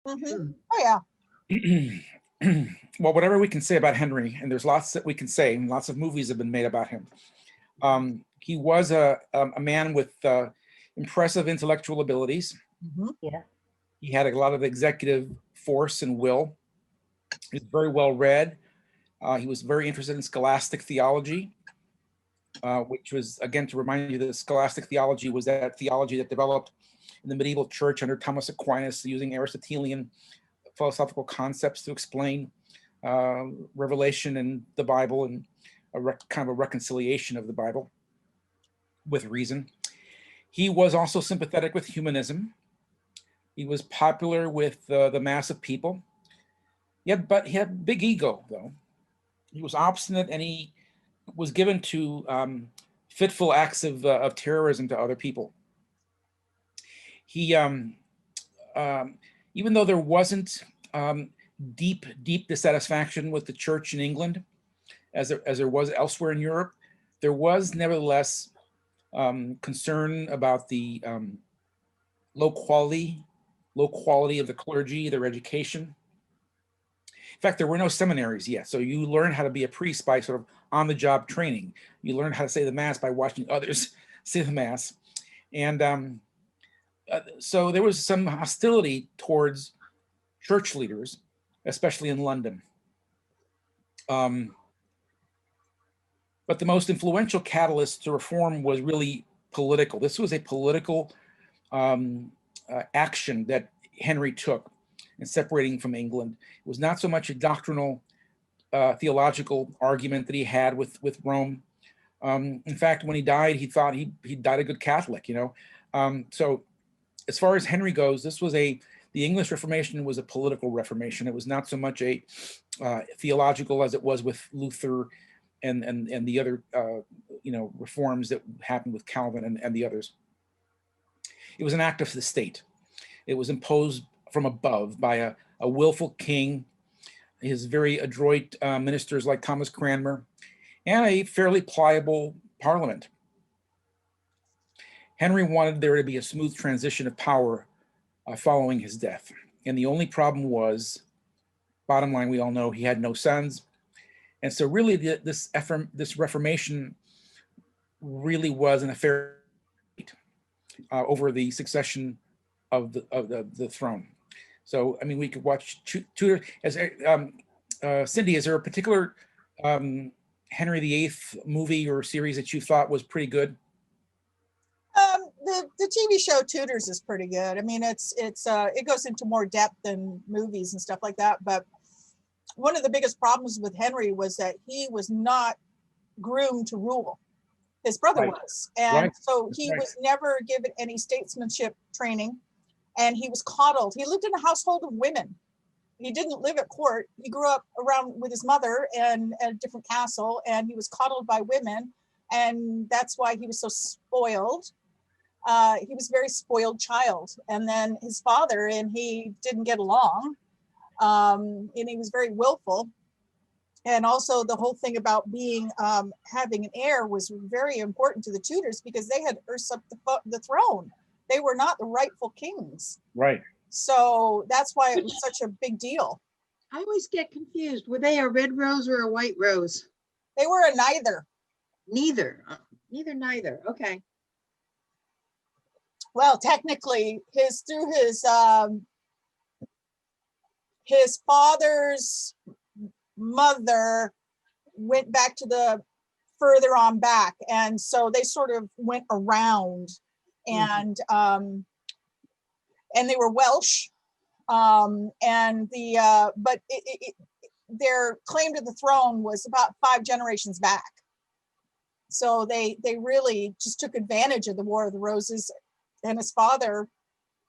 Mm-hmm. Oh yeah. Well, whatever we can say about Henry, and there's lots that we can say, and lots of movies have been made about him. He was a man with impressive intellectual abilities. Mm-hmm. Yeah. He had a lot of executive force and will. He was very well read. He was very interested in scholastic theology, which was, again, to remind you that scholastic theology was that theology that developed in the medieval church under Thomas Aquinas, using Aristotelian philosophical concepts to explain revelation in the Bible and kind of a reconciliation of the Bible with reason. He was also sympathetic with humanism. He was popular with the mass of people. But he had a big ego, though. He was obstinate, and he was given to fitful acts of terrorism to other people. He, even though there wasn't deep dissatisfaction with the church in England, as there was elsewhere in Europe, there was nevertheless concern about the low quality of the clergy, their education. In fact, there were no seminaries yet, so you learn how to be a priest by sort of on-the-job training. You learn how to say the Mass by watching others say the Mass. And so there was some hostility towards church leaders, especially in London. But the most influential catalyst to reform was really political. This was a political action that Henry took in separating from England. It was not so much a doctrinal, theological argument that he had with Rome. In fact, when he died, he thought he died a good Catholic, you know. So as far as Henry goes, the English Reformation was a political reformation. It was not so much a theological as it was with Luther and the other reforms that happened with Calvin and the others. It was an act of the state. It was imposed from above by a willful king, his very adroit ministers like Thomas Cranmer, and a fairly pliable parliament. Henry wanted there to be a smooth transition of power following his death. And the only problem was, bottom line, we all know he had no sons. And so really this Reformation really was an affair over the succession of the throne. So, I mean, we could watch Tudor. Cindy, is there a particular Henry VIII movie or series that you thought was pretty good? The TV show Tudors is pretty good. I mean, it goes into more depth than movies and stuff like that. But one of the biggest problems with Henry was that he was not groomed to rule. His brother was, and so he was never given any statesmanship training, and he was coddled. He lived in a household of women. He didn't live at court. He grew up around with his mother and at a different castle, and he was coddled by women, and that's why he was so spoiled. He was a very spoiled child. And then his father and he didn't get along, and he was very willful. And also the whole thing about being having an heir was very important to the Tudors because they had usurped the throne. They were not the rightful kings. Right. So that's why it was such a big deal. I always get confused. Were they a red rose or a white rose? They were a neither. Neither. Neither. Okay. Well, technically, through his father's mother went back to the further on back, and so they sort of went around, and they were Welsh, and but their claim to the throne was about 5 generations back. So they really just took advantage of the War of the Roses, and his father,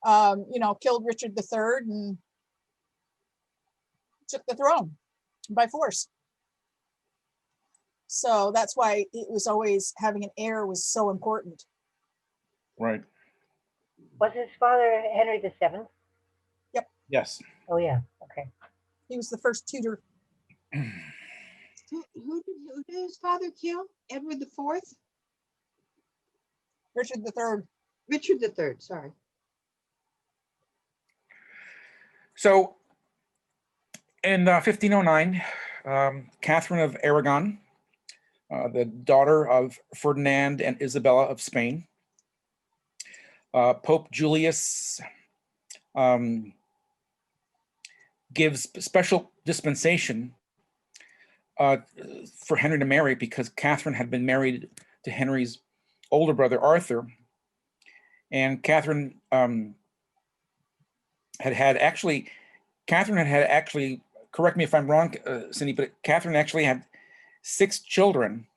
killed Richard III and took the throne by force. So that's why it was always having an heir was so important. Right. Was his father Henry VII? Yep. Yes. Oh yeah. Okay. He was the first Tudor. Who did his father kill? Edward IV? Richard III. Richard III, sorry. So in 1509, Catherine of Aragon, the daughter of Ferdinand and Isabella of Spain, Pope Julius gives special dispensation for Henry to marry because Catherine had been married to Henry's older brother Arthur, and Catherine had actually, correct me if I'm wrong, Cindy, but Catherine actually had 6 children,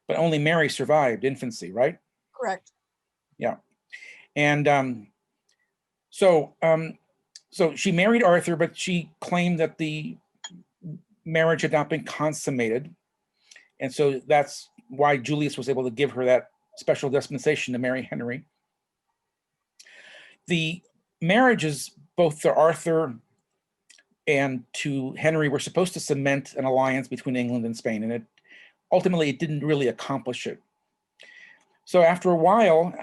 but only Mary survived infancy, right? Correct. Yeah. And so she married Arthur, but she claimed that the marriage had not been consummated. And so that's why Julius was able to give her that special dispensation to marry Henry. The marriages, both to Arthur and to Henry, were supposed to cement an alliance between England and Spain, and ultimately it didn't really accomplish it. So after a while,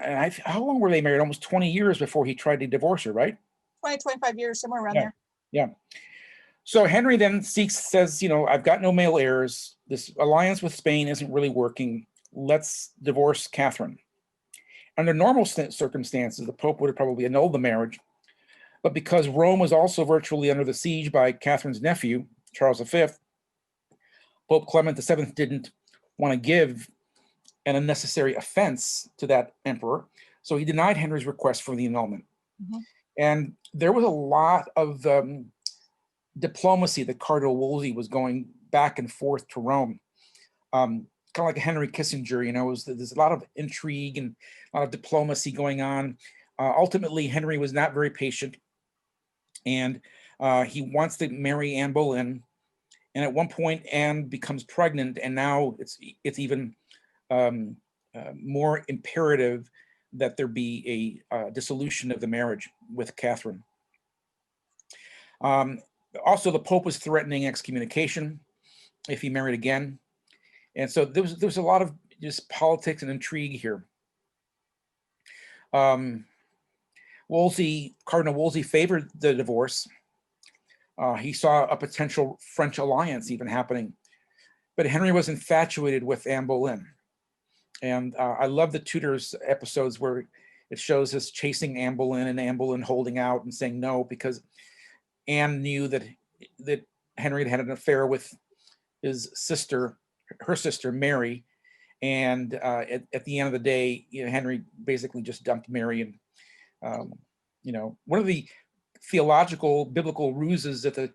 how long were they married? Almost 20 years before he tried to divorce her, right? 20, 25 years, somewhere around Yeah. there. Yeah. So Henry then says, I've got no male heirs. This alliance with Spain isn't really working. Let's divorce Catherine. Under normal circumstances, the Pope would have probably annulled the marriage. But because Rome was also virtually under the siege by Catherine's nephew, Charles V, Pope Clement VII didn't want to give an unnecessary offense to that emperor. So he denied Henry's request for the annulment. Mhm. And there was a lot of diplomacy that Cardinal Wolsey was going back and forth to Rome. Kind of like a Henry Kissinger, there's a lot of intrigue and a lot of diplomacy going on. Ultimately, Henry was not very patient, and he wants to marry Anne Boleyn. And at one point, Anne becomes pregnant, and now it's even more imperative that there be a dissolution of the marriage with Catherine. Also, the Pope was threatening excommunication if he married again. And so there was a lot of just politics and intrigue here. Cardinal Wolsey favored the divorce. He saw a potential French alliance even happening. But Henry was infatuated with Anne Boleyn. And I love the Tudors episodes where it shows us chasing Anne Boleyn and Anne Boleyn holding out and saying no, because Anne knew that Henry had an affair with her sister Mary, and at the end of the day, Henry basically just dumped Mary. And one of the theological biblical ruses that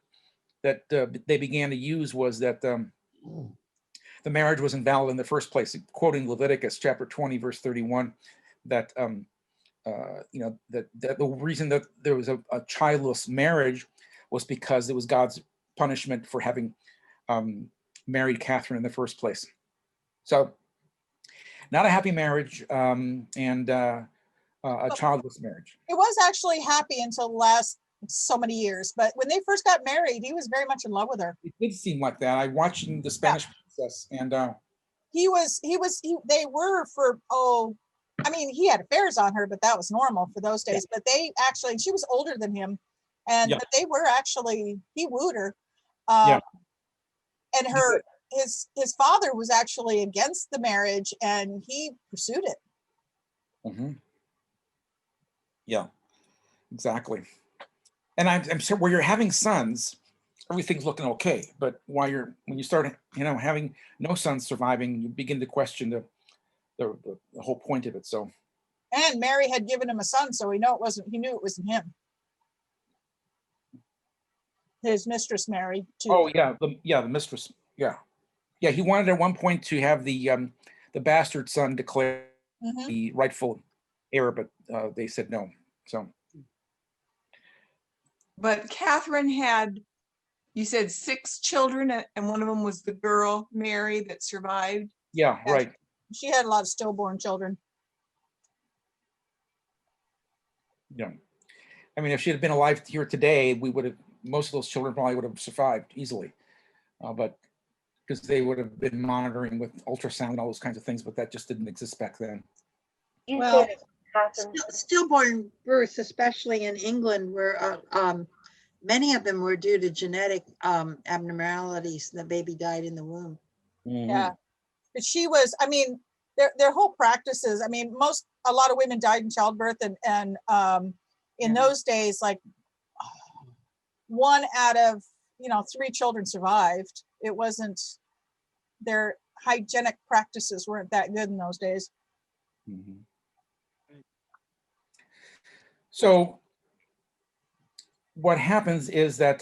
they began to use was that the marriage was invalid in the first place, quoting Leviticus chapter 20 verse 31, that that the reason that there was a childless marriage was because it was God's punishment for having married Catherine in the first place. So not a happy marriage, and a childless marriage. It was actually happy until the last so many years, but when they first got married, he was very much in love with her. It did seem like that. I watched the Spanish Princess, and They were he had affairs on her, but that was normal for those days. But they actually, she was older than him, and but they were actually, he wooed her. And his father was actually against the marriage, and he pursued it. Mm-hmm. Yeah, exactly. And I'm sure where you're having sons, everything's looking okay. But when you start, having no sons surviving, you begin to question the whole point of it. So. And Mary had given him a son, so he knew it wasn't him. His mistress Mary too. Oh yeah, the mistress. Yeah. He wanted at one point to have the bastard son declare the rightful heir, but they said no. So. But Catherine had, you said 6 children, and one of them was the girl, Mary, that survived. Yeah, right. She had a lot of stillborn children. Yeah. I mean, if she had been alive here today, most of those children probably would have survived easily. But because they would have been monitoring with ultrasound and all those kinds of things, but that just didn't exist back then. Catherine. Stillborn births, especially in England, were Many of them were due to genetic abnormalities. The baby died in the womb. Yeah. But she was, I mean, their whole practices, I mean, a lot of women died in childbirth and in those days, like 1 out of, 3 children survived. It wasn't, their hygienic practices weren't that good in those days. Mhm. So what happens is that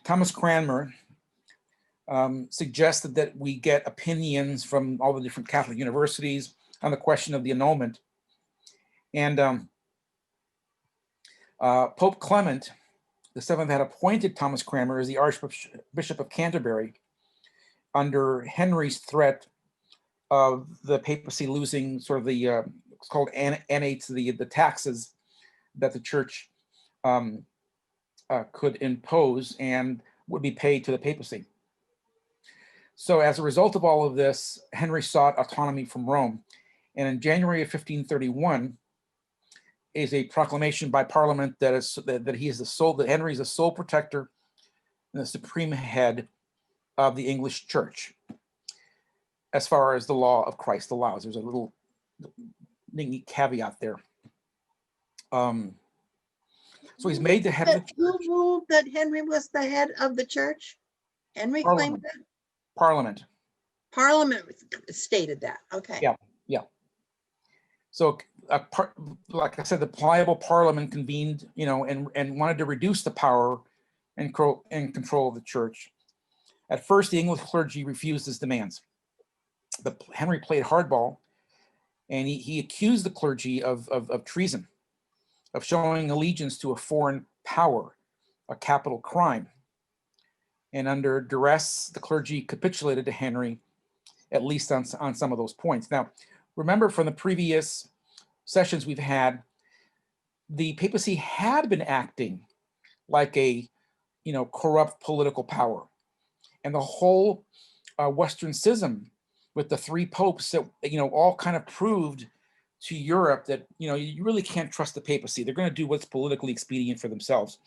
Thomas Cranmer suggested that we get opinions from all the different Catholic universities on the question of the annulment. And Pope Clement VII had appointed Thomas Cranmer as the Archbishop of Canterbury under Henry's threat of the papacy losing sort of the it's called annates, the taxes that the church could impose and would be paid to the papacy. So as a result of all of this, Henry sought autonomy from Rome. And in January of 1531 is a proclamation by Parliament that Henry is the sole protector and the supreme head of the English church, as far as the law of Christ allows. There's a little neat caveat there. So he's made the head of the church. Who ruled that Henry was the head of the church? Henry claimed that? Parliament. Parliament stated that. Okay. Yeah. So, like I said, the pliable Parliament convened, and wanted to reduce the power and control of the church. At first, the English clergy refused his demands. But Henry played hardball, and he accused the clergy of treason, of showing allegiance to a foreign power, a capital crime. And under duress, the clergy capitulated to Henry, at least on some of those points. Now, remember from the previous sessions we've had, the papacy had been acting like a, corrupt political power. And the whole Western schism with the 3 popes that, all kind of proved to Europe that, you really can't trust the papacy. They're going to do what's politically expedient for themselves.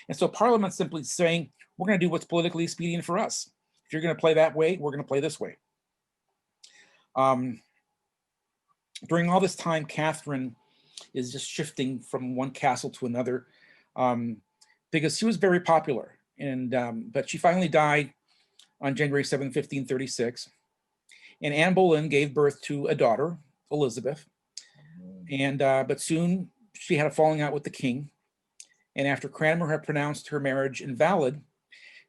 And so Parliament's simply saying, we're going to do what's politically expedient for us. If you're going to play that way, we're going to play this way. During all this time, Catherine is just shifting from one castle to another because she was very popular. And but she finally died on January 7, 1536. And Anne Boleyn gave birth to a daughter, Elizabeth. And but soon she had a falling out with the king. And after Cranmer had pronounced her marriage invalid,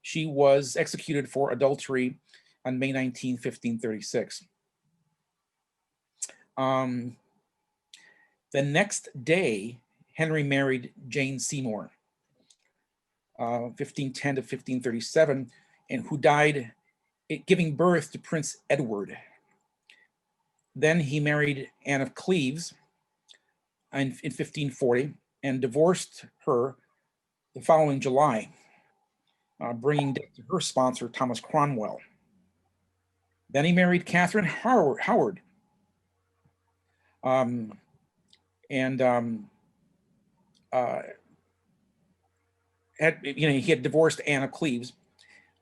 she was executed for adultery on May 19, 1536. The next day, Henry married Jane Seymour, 1510 to 1537, and who died giving birth to Prince Edward. Then he married Anne of Cleves in 1540 and divorced her the following July, bringing death to her sponsor, Thomas Cromwell. Then he married Catherine Howard. He had divorced Anne of Cleves,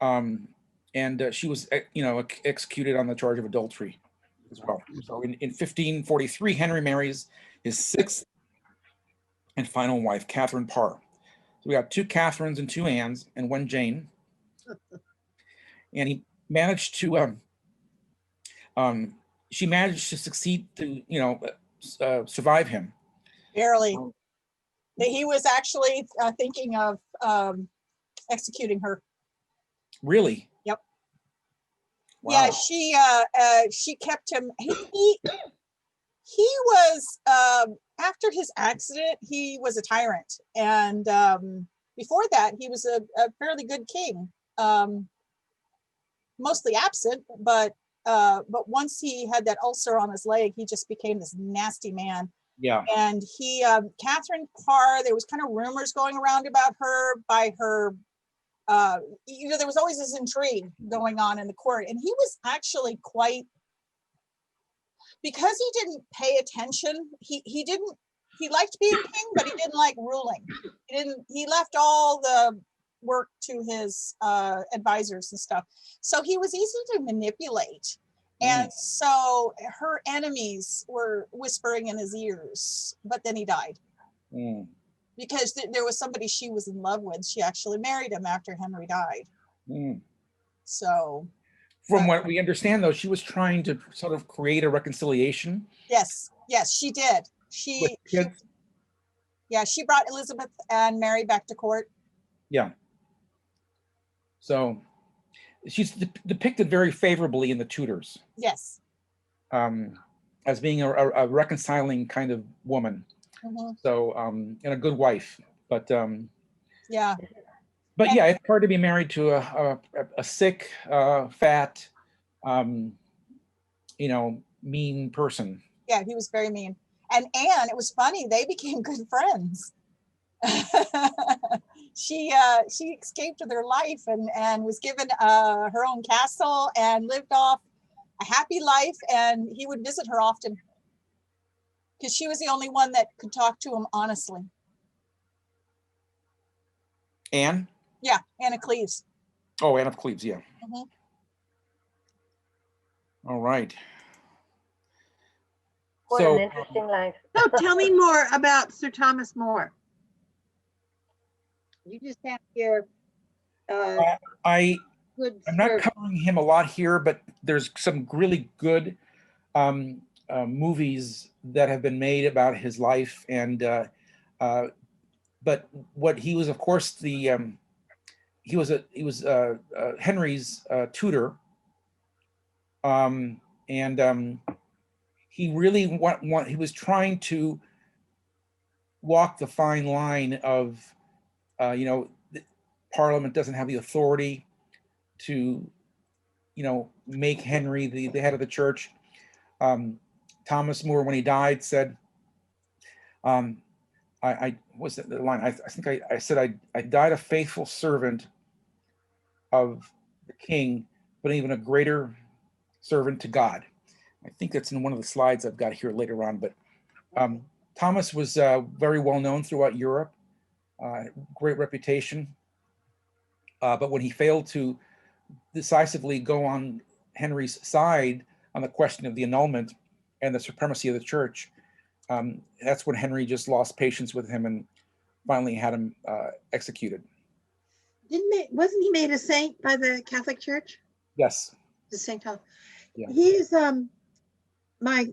and she was, executed on the charge of adultery as well. So in 1543, Henry marries his 6th and final wife, Catherine Parr. So we got 2 Catherines and 2 Annes and 1 Jane. And he managed to, she managed to succeed to, survive him. Barely. He was actually thinking of executing her. Really? Yep. Wow. Yeah, she kept him. He was after his accident, he was a tyrant, and before that, he was a fairly good king. Mostly absent, but once he had that ulcer on his leg, he just became this nasty man. Yeah. And he, Catherine Parr, there was kind of rumors going around about her by her, there was always this intrigue going on in the court. And he was actually because he didn't pay attention, he liked being king, but he didn't like ruling. He left all the work to his advisors and stuff. So he was easy to manipulate. And so her enemies were whispering in his ears, but then he died Mm, because there was somebody she was in love with. She actually married him after Henry died. mm. So From what we understand, though, she was trying to sort of create a reconciliation yes, she did. with She kids. yeah, she brought Elizabeth and Mary back to court. Yeah. So she's depicted very favorably in the Tudors, Yes. as being a reconciling kind of woman. Mhm. So, and a good wife. But Yeah. yeah, it's hard to be married to a sick, fat, mean person. Yeah, he was very mean. And Anne, it was funny, they became good friends. She escaped with her life and was given her own castle and lived off a happy life, and he would visit her often because she was the only one that could talk to him honestly. Anne? Yeah, Anna Cleves. Oh, Anne of Cleves, yeah. Mhm. All right. What So an interesting life. So tell me more about Sir Thomas More. You just have your I'm good not servant. covering him a lot here, but there's some really good movies that have been made about his life. And but what he was, of course, he was Henry's tutor, and he really he was trying to walk the fine line of Parliament doesn't have the authority to make Henry the head of the church. Thomas More, when he died, said, I was the line, I think I said, I died a faithful servant of the king, but even a greater servant to God. I think that's in one of the slides I've got here later on. But Thomas was very well known throughout Europe, great reputation. But when he failed to decisively go on Henry's side on the question of the annulment and the supremacy of the church, that's when Henry just lost patience with him and finally had him executed. Wasn't he made a saint by the Catholic Church? Yes. The Saint Thomas. Yeah. He's in my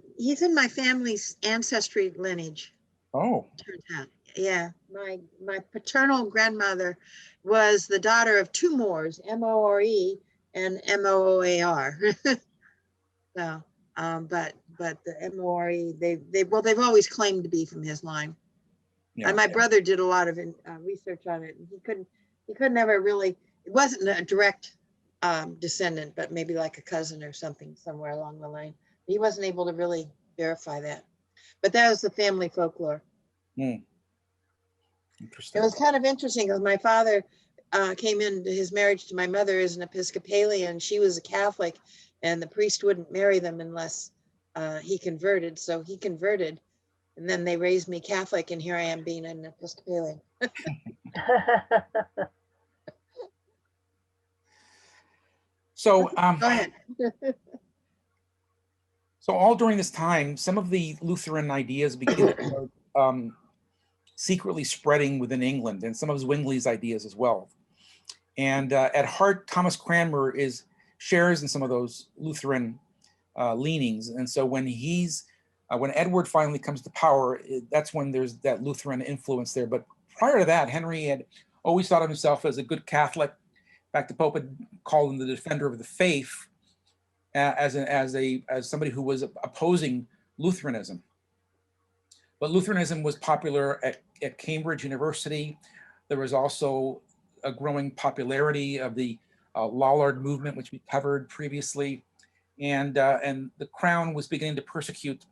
family's ancestry lineage. Oh. Turns out, yeah. My paternal grandmother was the daughter of two Moors, M-O-R-E and M-O-O-A-R. So, but the M-O-R-E, they've always claimed to be from his line. Yeah. And my brother did a lot of research on it. And he couldn't ever really. It wasn't a direct descendant, but maybe like a cousin or something somewhere along the line. He wasn't able to really verify that. But that was the family folklore. Interesting. It was kind of interesting because my father came into his marriage to my mother as an Episcopalian. She was a Catholic, and the priest wouldn't marry them unless he converted. So he converted, and then they raised me Catholic, and here I am being an Episcopalian. So, Go ahead. so all during this time, some of the Lutheran ideas began secretly spreading within England, and some of Zwingli's ideas as well. And at heart, Thomas Cranmer shares in some of those Lutheran leanings. And so when when Edward finally comes to power, that's when there's that Lutheran influence there. But prior to that, Henry had always thought of himself as a good Catholic. In fact, the Pope had called him the defender of the faith, as somebody who was opposing Lutheranism. But Lutheranism was popular at Cambridge University. There was also a growing popularity of the Lollard movement, which we covered previously, and the Crown was beginning to persecute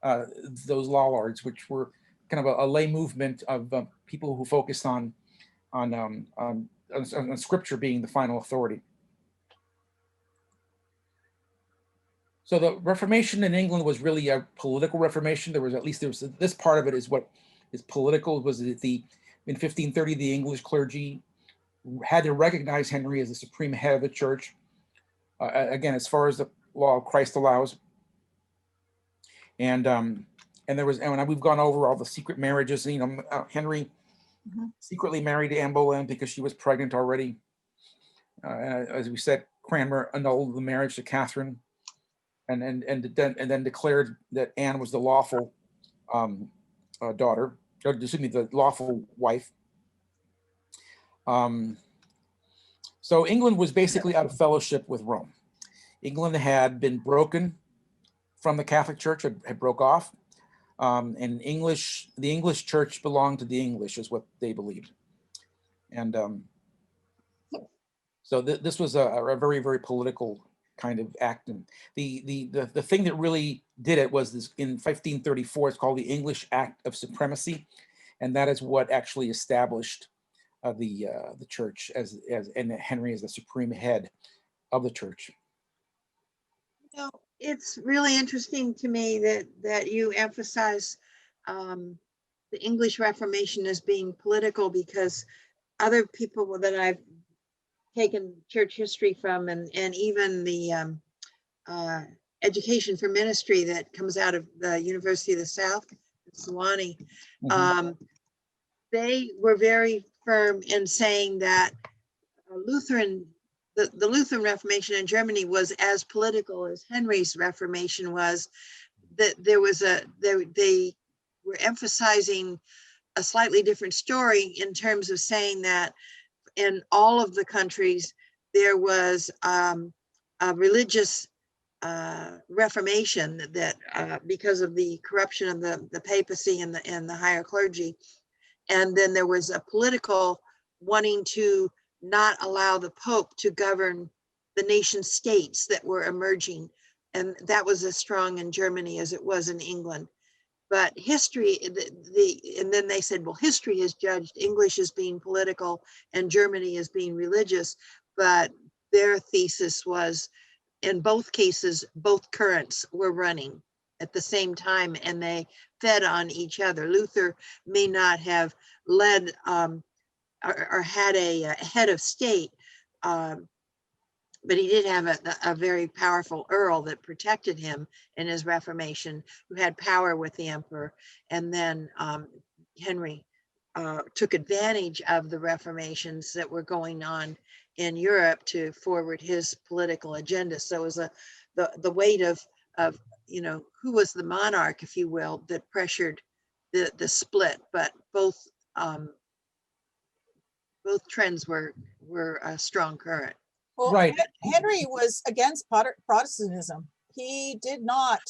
those Lollards, which were kind of a lay movement of people who focused on Scripture being the final authority. So the Reformation in England was really a political Reformation. There was this part of it is what is political. Was in 1530 the English clergy had to recognize Henry as the supreme head of the church. Again, as far as the law of Christ allows. And there was, and we've gone over all the secret marriages. You know, Henry Mhm. secretly married Anne Boleyn because she was pregnant already. As we said, Cranmer annulled the marriage to Catherine, and then declared that Anne was the lawful daughter, or excuse me, the lawful wife. So England was basically out of fellowship with Rome. England had been broken from the Catholic Church, had broke off. And the English church belonged to the English, is what they believed. And so this was a very, very political kind of act. And the thing that really did it was this, in 1534, it's called the English Act of Supremacy. And that is what actually established the church and Henry as the supreme head of the church. You know, it's really interesting to me that you emphasize the English Reformation as being political, because other people that I've taken church history from, and even the education for ministry that comes out of the University of the South, Sewanee, Mhm. they were very firm in saying that the Lutheran Reformation in Germany was as political as Henry's Reformation was. That there was they were emphasizing a slightly different story in terms of saying that in all of the countries there was a religious reformation that because of the corruption of the papacy and the higher clergy, and then there was a political wanting to not allow the Pope to govern the nation states that were emerging, and that was as strong in Germany as it was in England. But history, and then they said, well, history has judged English as being political and Germany as being religious. But their thesis was, in both cases, both currents were running at the same time, and they fed on each other. Luther may not have led or had a head of state, but he did have a very powerful earl that protected him in his Reformation, who had power with the emperor. And then Henry took advantage of the reformations that were going on in Europe to forward his political agenda. So it was the weight of you know, who was the monarch, if you will, that pressured the split. But both trends were a strong current. Well, Right. Henry was against Protestantism. He did not,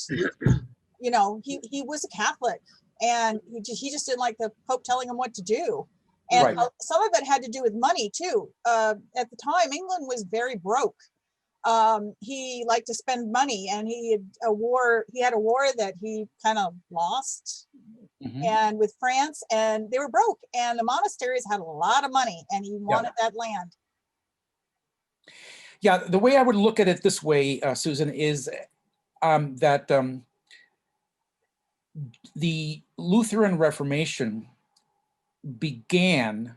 you know, he was a Catholic, and he just didn't like the Pope telling him what to do. And Right. some of it had to do with money too. At the time, England was very broke. He liked to spend money, and he had a war that he kind of lost, Mhm. and with France, and they were broke, and the monasteries had a lot of money, and he wanted that land. Yeah, the way I would look at it this way, Susan, is that the Lutheran Reformation began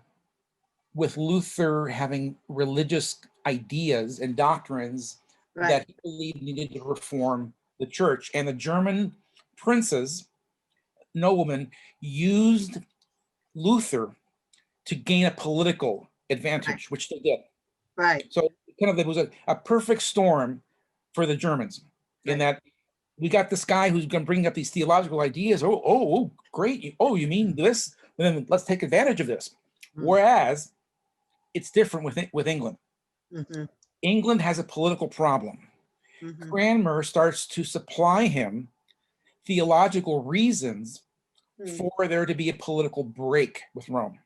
with Luther having religious ideas and doctrines Right. that he believed needed to reform the church. And the German princes, noblemen, used Luther to gain a political advantage, which they did. Right. So kind of it was a perfect storm for the Germans in that we got this guy who's going to bring up these theological ideas. Oh, great. Oh, you mean this? Then let's take advantage of this. Mhm. Whereas it's different with England. Mm-hmm. England has a political problem. Mm-hmm. Cranmer starts to supply him theological reasons for there to be a political break with Rome.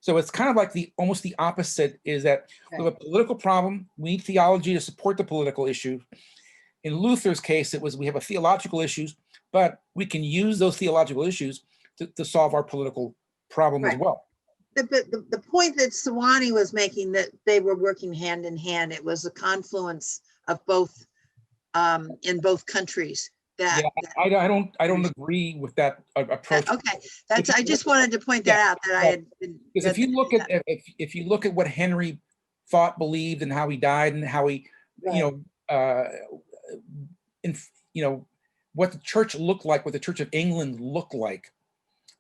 So it's kind of like almost the opposite, is that we have a political problem. We need theology to support the political issue. In Luther's case, it was we have a theological issues, but we can use those theological issues to solve our political problem as well. The point that Sewanee was making, that they were working hand in hand, it was a confluence of both in both countries that. Yeah, I don't agree with that approach. Okay, that's, If I you just look wanted to point that out, that I had. Because if read you look that. at if you look at what Henry thought, believed, and how he died, and how he, you know, in, you know, what the church looked like, what the Church of England looked like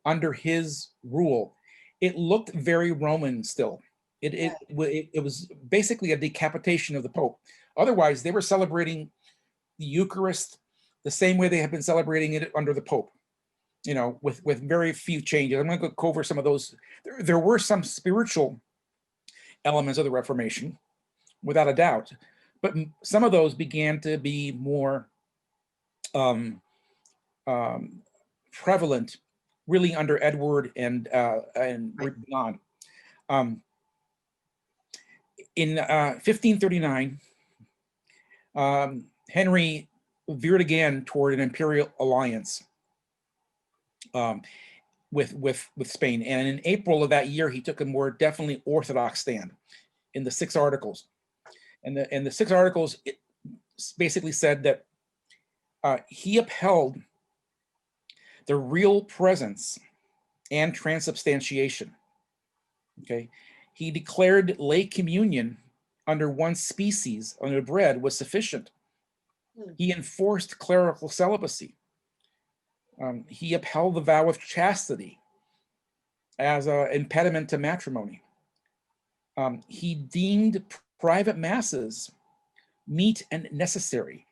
under his rule, it looked very Roman still. It was basically a decapitation of the Pope. Otherwise, they were celebrating the Eucharist the same way they had been celebrating it under the Pope, you know, with very few changes. I'm going to go over some of those. There were some spiritual elements of the Reformation, without a doubt, but some of those began to be more prevalent, really under Edward and beyond. In 1539, Henry veered again toward an imperial alliance with Spain, and in April of that year, he took a more definitely orthodox stand in the 6 Articles, and the 6 Articles basically said that he upheld the real presence and transubstantiation. Okay, he declared lay communion under one species under bread was sufficient. He enforced clerical celibacy. He upheld the vow of chastity as an impediment to matrimony. He deemed private masses meet and necessary,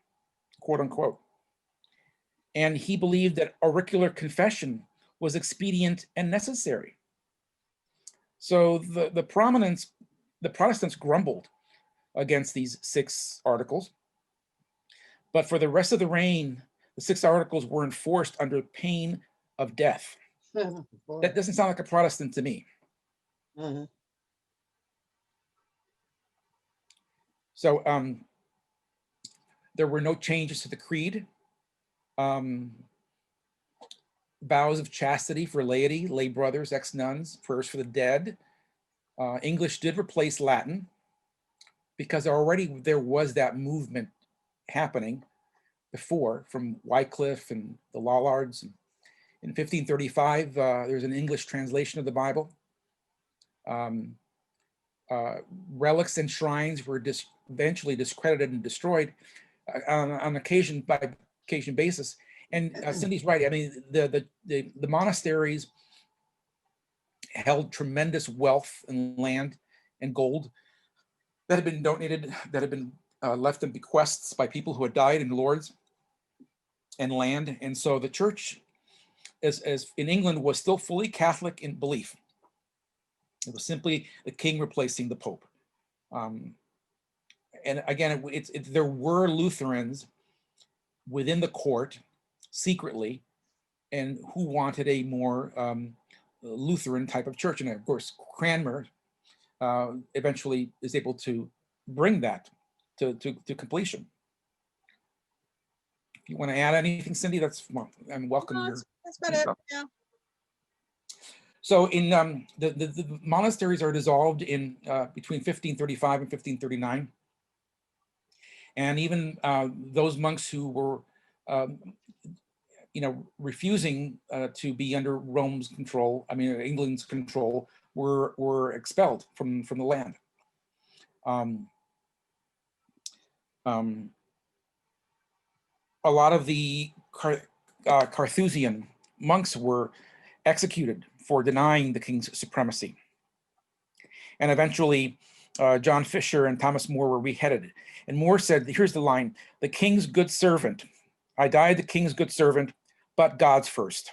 quote unquote. And he believed that auricular confession was expedient and necessary. So the Protestants grumbled against these 6 Articles, but for the rest of the reign, the 6 Articles were enforced under pain of death. That doesn't sound like a Protestant to me. So there were no changes to the creed. Vows of chastity for laity, lay brothers, ex-nuns, prayers for the dead. English did replace Latin because already there was that movement happening before from Wycliffe and the Lollards. In 1535, there's an English translation of the Bible. Relics and shrines were eventually discredited and destroyed on occasion by occasion basis. And Cindy's right. I mean, the monasteries held tremendous wealth and land and gold that had been donated, that had been left in bequests by people who had died in lords and land. And so the church, as in England, was still fully Catholic in belief. It was simply the king replacing the Pope. And again, there were Lutherans within the court secretly, and who wanted a more Lutheran type of church. And of course, Cranmer eventually is able to bring that to completion. If you want to add anything, Cindy, that's I'm welcome. No, that's about it. Yeah. So in the monasteries are dissolved in between 1535 and 1539. And even those monks who were, refusing to be under Rome's control, England's control, were expelled from the land. A lot of the Carthusian monks were executed for denying the king's supremacy. And eventually, John Fisher and Thomas More were beheaded. And More said, here's the line, "The king's good servant. I died the king's good servant, but God's first."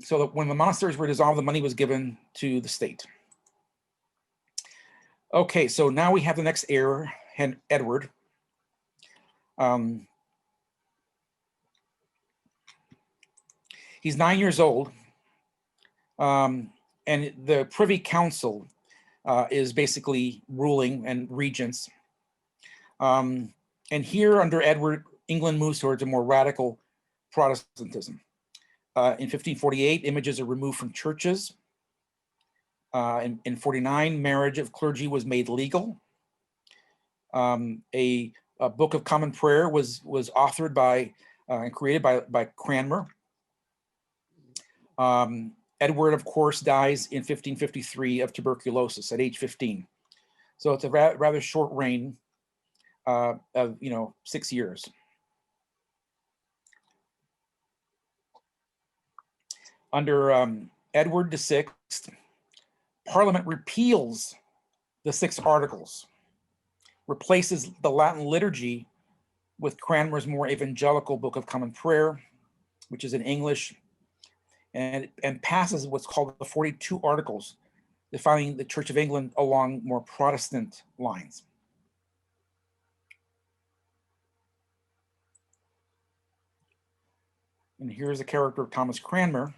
So that when the monasteries were dissolved, the money was given to the state. Okay, so now we have the next heir, Edward. He's 9 years old. And the Privy Council is basically ruling, and regents. And here under Edward, England moves towards a more radical Protestantism. In 1548, images are removed from churches. In 49, marriage of clergy was made legal. A Book of Common Prayer was authored by and created by Cranmer. Edward, of course, dies in 1553 of tuberculosis at age 15. So it's a rather short reign of 6 years. Under Edward VI, Parliament repeals the 6 Articles, replaces the Latin liturgy with Cranmer's more evangelical Book of Common Prayer, which is in English, and passes what's called the 42 Articles, defining the Church of England along more Protestant lines. And here's the character of Thomas Cranmer.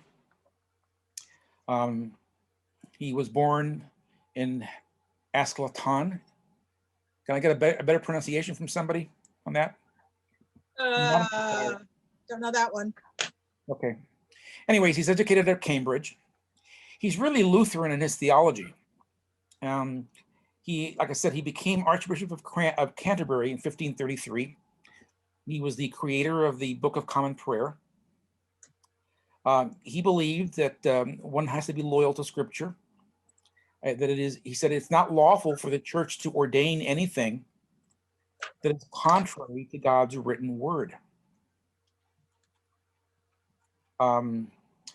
He was born in Ascleton. Can I get a better pronunciation from somebody on that? Don't know that one. Okay. Anyways, he's educated at Cambridge. He's really Lutheran in his theology. Like I said, he became Archbishop of Canterbury in 1533. He was the creator of the Book of Common Prayer. He believed that one has to be loyal to Scripture. He said, it's not lawful for the church to ordain anything that is contrary to God's written word.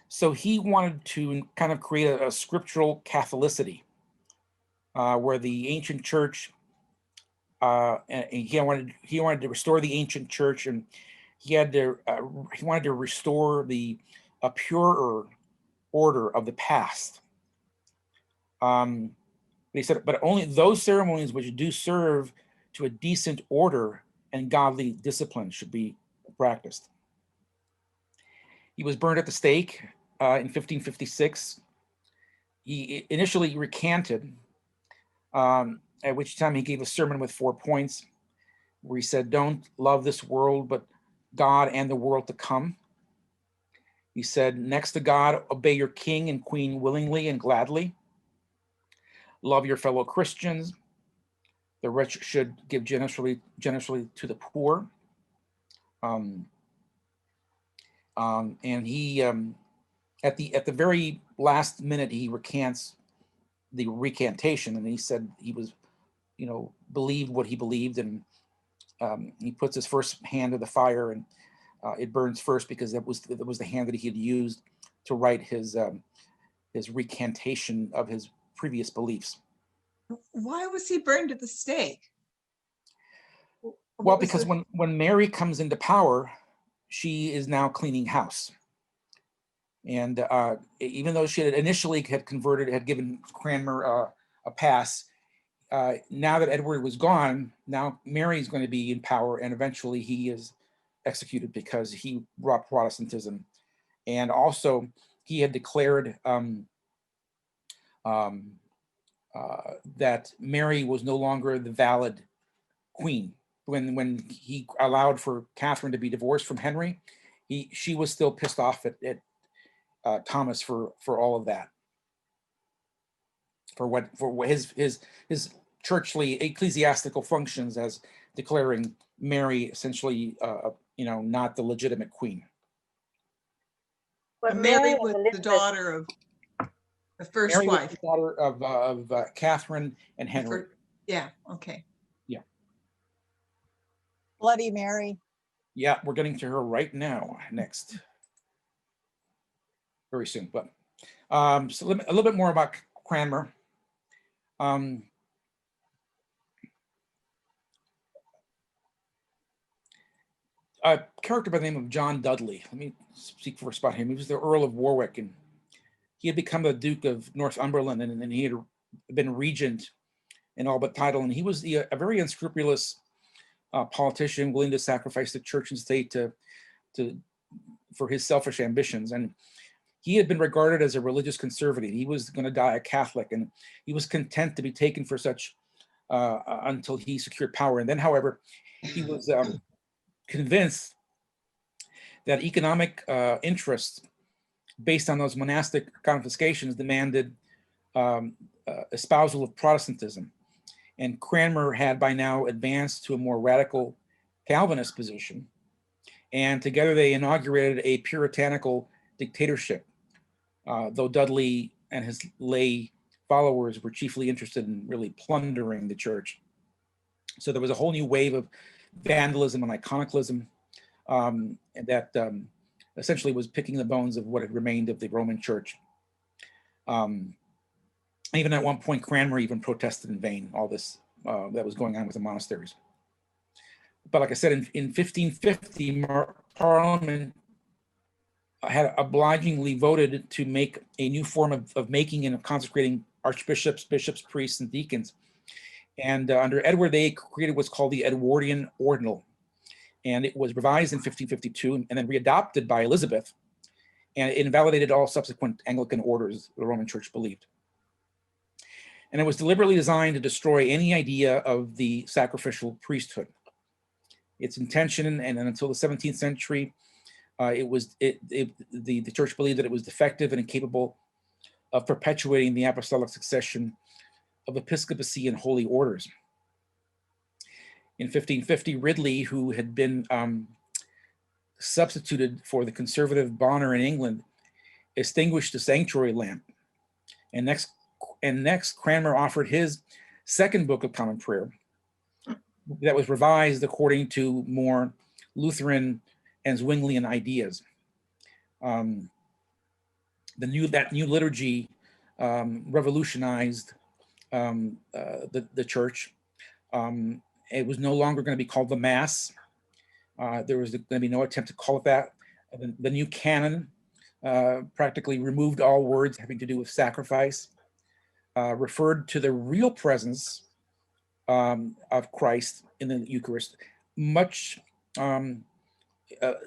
So he wanted to kind of create a scriptural Catholicity, where the ancient church, and he wanted to restore the ancient church, and he wanted to restore a purer order of the past. He said, but only those ceremonies which do serve to a decent order and godly discipline should be practiced. He was burned at the stake in 1556. He initially recanted, at which time he gave a sermon with 4 points, where he said, don't love this world, but God and the world to come. He said, next to God, obey your king and queen willingly and gladly. Love your fellow Christians. The rich should give generously to the poor. And he, at the very last minute, he recants the recantation, and he said he was, believed what he believed, and he puts his first hand to the fire, and it burns first because that was the hand that he had used to write his recantation of his previous beliefs. Why was he burned at the stake? Well, because when Mary comes into power, she is now cleaning house. And even though she had initially had given Cranmer a pass, now that Edward was gone, now Mary's going to be in power, and eventually he is executed because he brought Protestantism. And also he had declared that Mary was no longer the valid queen. When he allowed for Catherine to be divorced from Henry, she was still pissed off at Thomas for all of that, for his churchly ecclesiastical functions, as declaring Mary essentially not the legitimate queen. But Mary and was the Elizabeth- daughter of the first Mary was wife. the daughter of Catherine and Henry. Yeah, okay. Bloody Mary. Yeah, we're getting to her right now, next. Very soon, but so a little bit more about Cranmer. A character by the name of John Dudley. Let me speak first about him. He was the Earl of Warwick, and he had become the Duke of Northumberland, and he had been regent in all but title. And he was a very unscrupulous politician, willing to sacrifice the church and state for his selfish ambitions. And he had been regarded as a religious conservative. He was going to die a Catholic, and he was content to be taken for such until he secured power. And then, however, he was convinced that economic interests based on those monastic confiscations demanded espousal of Protestantism. and Cranmer had by now advanced to a more radical Calvinist position. And together they inaugurated a puritanical dictatorship, though Dudley and his lay followers were chiefly interested in really plundering the church. So there was a whole new wave of vandalism and iconoclasm that essentially was picking the bones of what had remained of the Roman Church. Even at one point, Cranmer even protested in vain all this that was going on with the monasteries. But like I said, in 1550, Parliament had obligingly voted to make a new form of making and of consecrating archbishops, bishops, priests, and deacons. And under Edward, they created what's called the Edwardian Ordinal. And it was revised in 1552 and then readopted by Elizabeth. And it invalidated all subsequent Anglican orders the Roman Church believed. And it was deliberately designed to destroy any idea of the sacrificial priesthood. Its intention, and until the 17th century, the church believed that it was defective and incapable of perpetuating the apostolic succession of episcopacy and holy orders. In 1550, Ridley, who had been substituted for the conservative Bonner in England, extinguished the sanctuary lamp. And next, Cranmer offered his second Book of Common Prayer that was revised according to more Lutheran and Zwinglian ideas. That new liturgy revolutionized the church. It was no longer going to be called the Mass. There was going to be no attempt to call it that. The new canon practically removed all words having to do with sacrifice, referred to the real presence of Christ in the Eucharist, much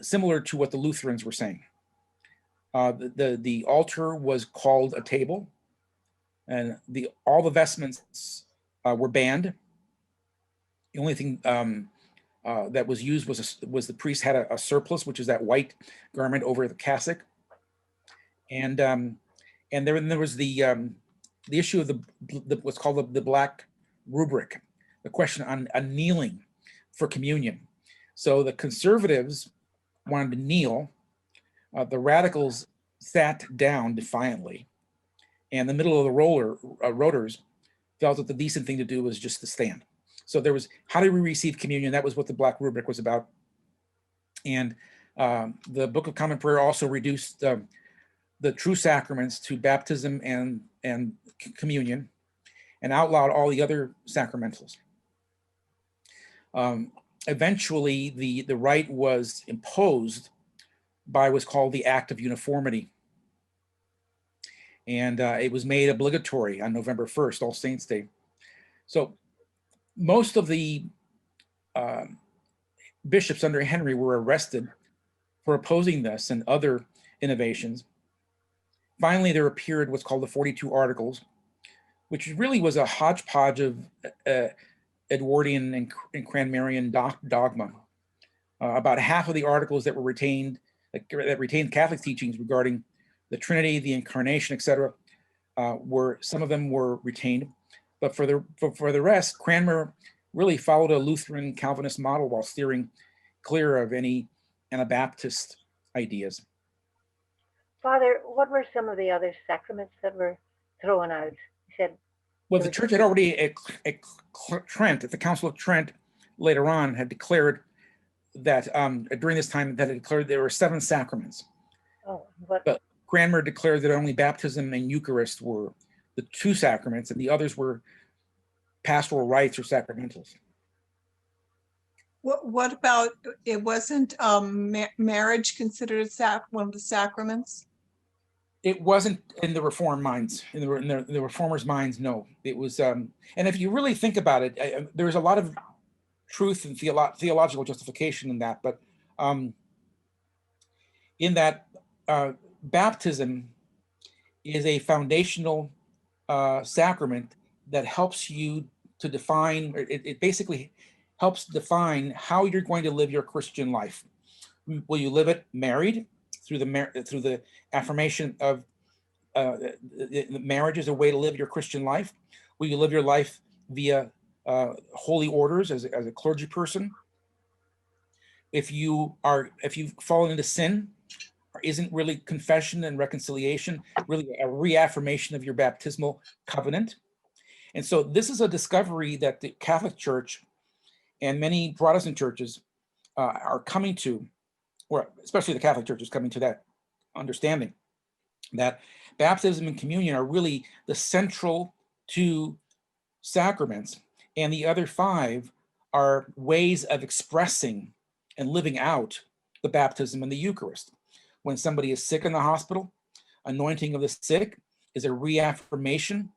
similar to what the Lutherans were saying. The altar was called a table, and all the vestments were banned. The only thing that was used was the priest had a surplice, which is that white garment over the cassock, and there was the issue of what's called the black rubric, the question on kneeling for communion. So the conservatives wanted to kneel, the radicals sat down defiantly, and the middle of the rotors felt that the decent thing to do was just to stand. So there was, how do we receive communion? That was what the black rubric was about. And the Book of Common Prayer also reduced the true sacraments to baptism and communion, and outlawed all the other sacramentals. Eventually, the rite was imposed by what's called the Act of Uniformity. And it was made obligatory on November 1st, All Saints' Day. So most of the bishops under Henry were arrested for opposing this and other innovations. Finally, there appeared what's called the 42 Articles, which really was a hodgepodge of Edwardian and Cranmerian dogma. About half of the articles that were retained, that retained Catholic teachings regarding the Trinity, the Incarnation, etc., some of them were retained, but for the rest, Cranmer really followed a Lutheran Calvinist model while steering clear of any Anabaptist ideas. Father, what were some of the other sacraments that were thrown out? You said. Well, the church had already at the Council of Trent later on had declared that during this time that it declared there were 7 sacraments. Oh, what? But Cranmer declared that only baptism and Eucharist were the 2 sacraments, and the others were pastoral rites or sacramentals. What about, it wasn't marriage considered one of the sacraments? It wasn't in the Reformed minds, in the Reformers' minds, no. It was, and if you really think about it, there's a lot of truth and theological justification in that, but in that baptism is a foundational sacrament that helps you to define, it basically helps define how you're going to live your Christian life. Will you live it married through the affirmation of marriage as a way to live your Christian life? Will you live your life via holy orders as a clergy person. If you've fallen into sin, isn't really confession and reconciliation really a reaffirmation of your baptismal covenant? And so this is a discovery that the Catholic Church and many Protestant churches are coming to, or especially the Catholic Church is coming to that understanding, that baptism and communion are really the central two sacraments, and the other five are ways of expressing and living out the baptism and the Eucharist. When somebody is sick in the hospital, anointing of the sick is a reaffirmation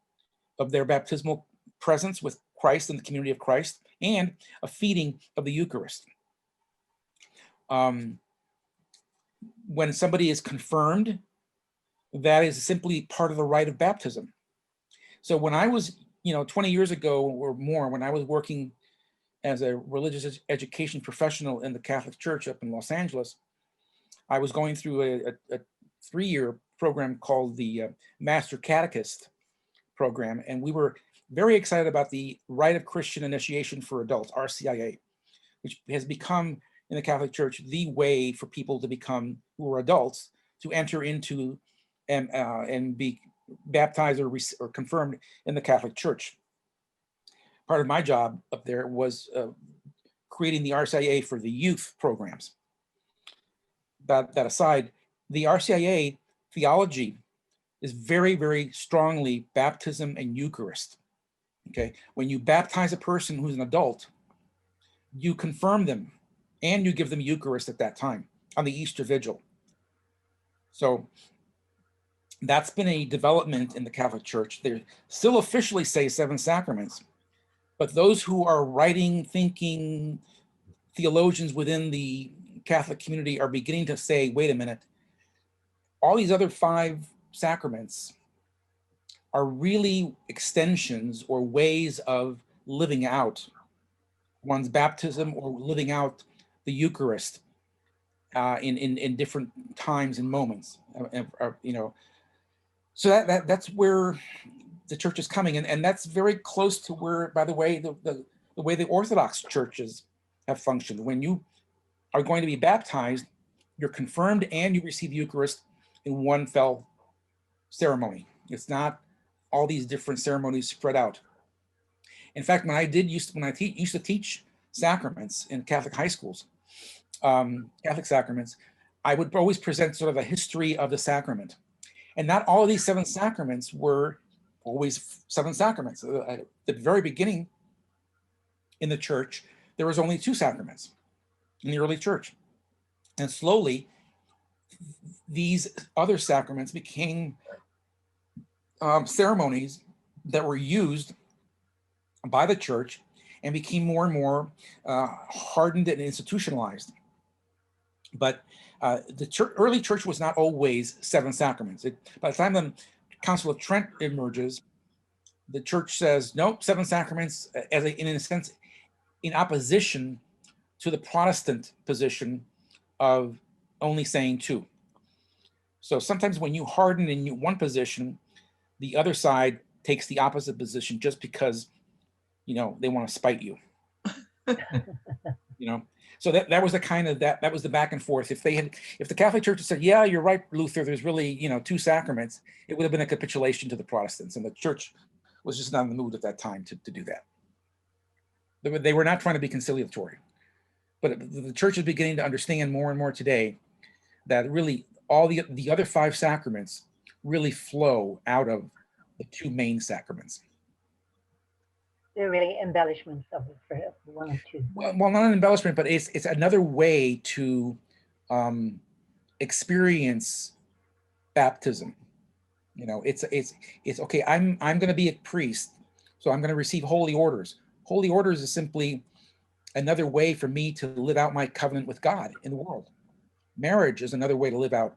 of their baptismal presence with Christ and the community of Christ, and a feeding of the Eucharist. When somebody is confirmed, that is simply part of the rite of baptism. So when I was, 20 years ago or more, when I was working as a religious education professional in the Catholic Church up in Los Angeles, I was going through a 3-year program called the Master Catechist program, and we were very excited about the Rite of Christian Initiation for Adults, RCIA, which has become in the Catholic Church the way for people to become, who are adults, to enter into and be baptized or confirmed in the Catholic Church. Part of my job up there was creating the RCIA for the youth programs. That aside, the RCIA theology is very, very strongly baptism and Eucharist. Okay, when you baptize a person who's an adult, you confirm them and you give them Eucharist at that time on the Easter Vigil. So that's been a development in the Catholic Church. They still officially say 7 sacraments, but those who are writing, thinking theologians within the Catholic community are beginning to say, wait a minute, all these other 5 sacraments are really extensions or ways of living out one's baptism or living out the Eucharist in different times and moments. So that's where the church is coming, and that's very close to where, by the way, the way the Orthodox churches have functioned. When you are going to be baptized, you're confirmed and you receive Eucharist in one fell ceremony. It's not all these different ceremonies spread out. In fact, when I used to teach sacraments in Catholic high schools, Catholic sacraments, I would always present sort of a history of the sacrament. And not all of these 7 sacraments were always 7 sacraments. At the very beginning in the church, there was only 2 sacraments in the early church. And slowly, these other sacraments became ceremonies that were used by the church and became more and more hardened and institutionalized. But the early church was not always 7 sacraments. By the time the Council of Trent emerges, the church says, nope, 7 sacraments, in a sense, in opposition to the Protestant position of only saying 2. So sometimes when you harden in one position, the other side takes the opposite position just because, they want to spite you. So that was the kind of that was the back and forth. If the Catholic Church had said, yeah, you're right, Luther, there's really, 2 sacraments, it would have been a capitulation to the Protestants, and the church was just not in the mood at that time to do that. They were not trying to be conciliatory. But the church is beginning to understand more and more today that really all the other 5 sacraments really flow out of the 2 main sacraments. They're really embellishments of the 1 and 2. Well, not an embellishment, but it's another way to experience baptism. It's okay. I'm going to be a priest, so I'm going to receive holy orders. Holy orders is simply another way for me to live out my covenant with God in the world. Marriage is another way to live out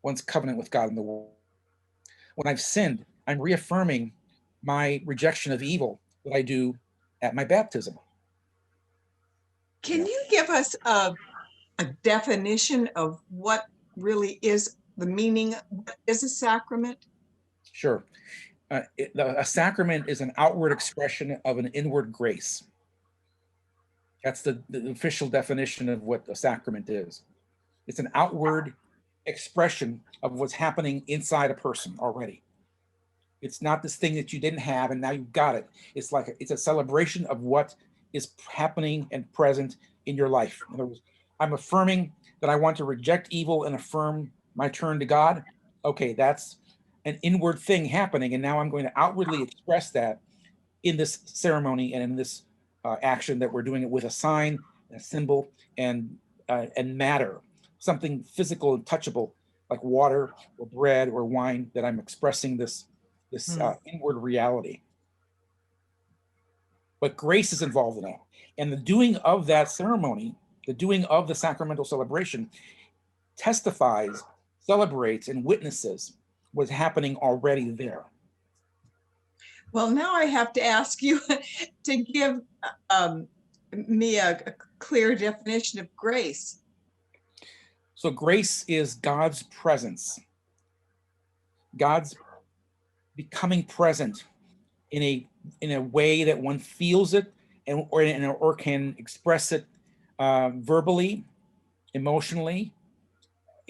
one's covenant with God in the world. When I've sinned, I'm reaffirming my rejection of evil that I do at my baptism. Can you give us a definition of what really is the meaning? What is a sacrament? Sure. A sacrament is an outward expression of an inward grace. That's the official definition of what a sacrament is. It's an outward expression of what's happening inside a person already. It's not this thing that you didn't have and now you've got it. It's like it's a celebration of what is happening and present in your life. In other words, I'm affirming that I want to reject evil and affirm my turn to God. Okay, that's an inward thing happening, and now I'm going to outwardly express that in this ceremony and in this action that we're doing it with a sign, a symbol, and matter, something physical and touchable like water or bread or wine, that I'm expressing this inward reality. But grace is involved in that. And the doing of that ceremony, the doing of the sacramental celebration, testifies, celebrates, and witnesses what's happening already there. Well, now I have to ask you to give me a clear definition of grace. So grace is God's presence, God's becoming present in a way that one feels it or can express it verbally, emotionally,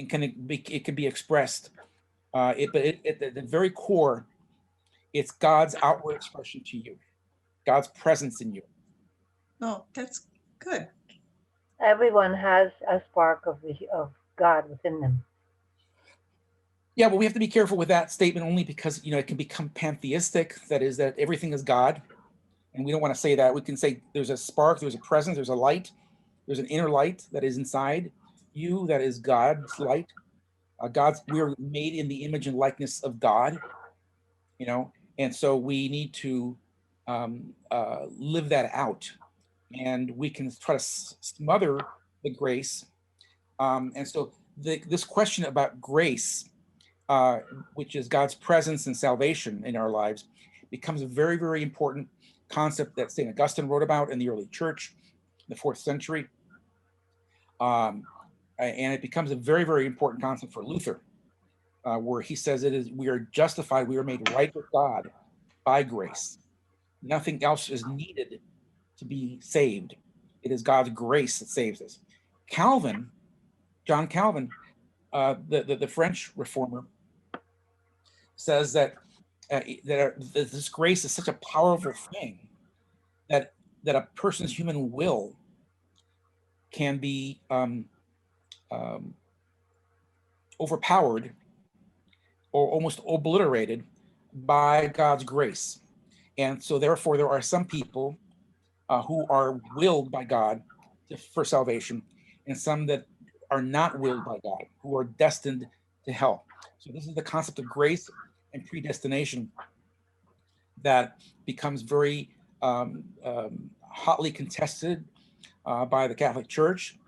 and it can be expressed. But at the very core, it's God's outward expression to you, God's presence in you. Oh, that's good. Everyone has a spark of God within them. Yeah, but we have to be careful with that statement only because, it can become pantheistic. That is, that everything is God. And we don't want to say that. We can say there's a spark, there's a presence, there's a light, there's an inner light that is inside you, that is God's light. We are made in the image and likeness of God, and so we need to live that out. And we can try to smother the grace. And so this question about grace, which is God's presence and salvation in our lives, becomes a very, very important concept that St. Augustine wrote about in the early church, in the 4th century. And it becomes a very, very important concept for Luther, where he says we are justified, we are made right with God by grace. Nothing else is needed to be saved. It is God's grace that saves us. John Calvin, the French reformer, says that this grace is such a powerful thing that a person's human will can be overpowered or almost obliterated by God's grace. And so therefore there are some people who are willed by God for salvation, and some that are not willed by God, who are destined to hell. So this is the concept of grace and predestination that becomes very hotly contested by the Catholic Church,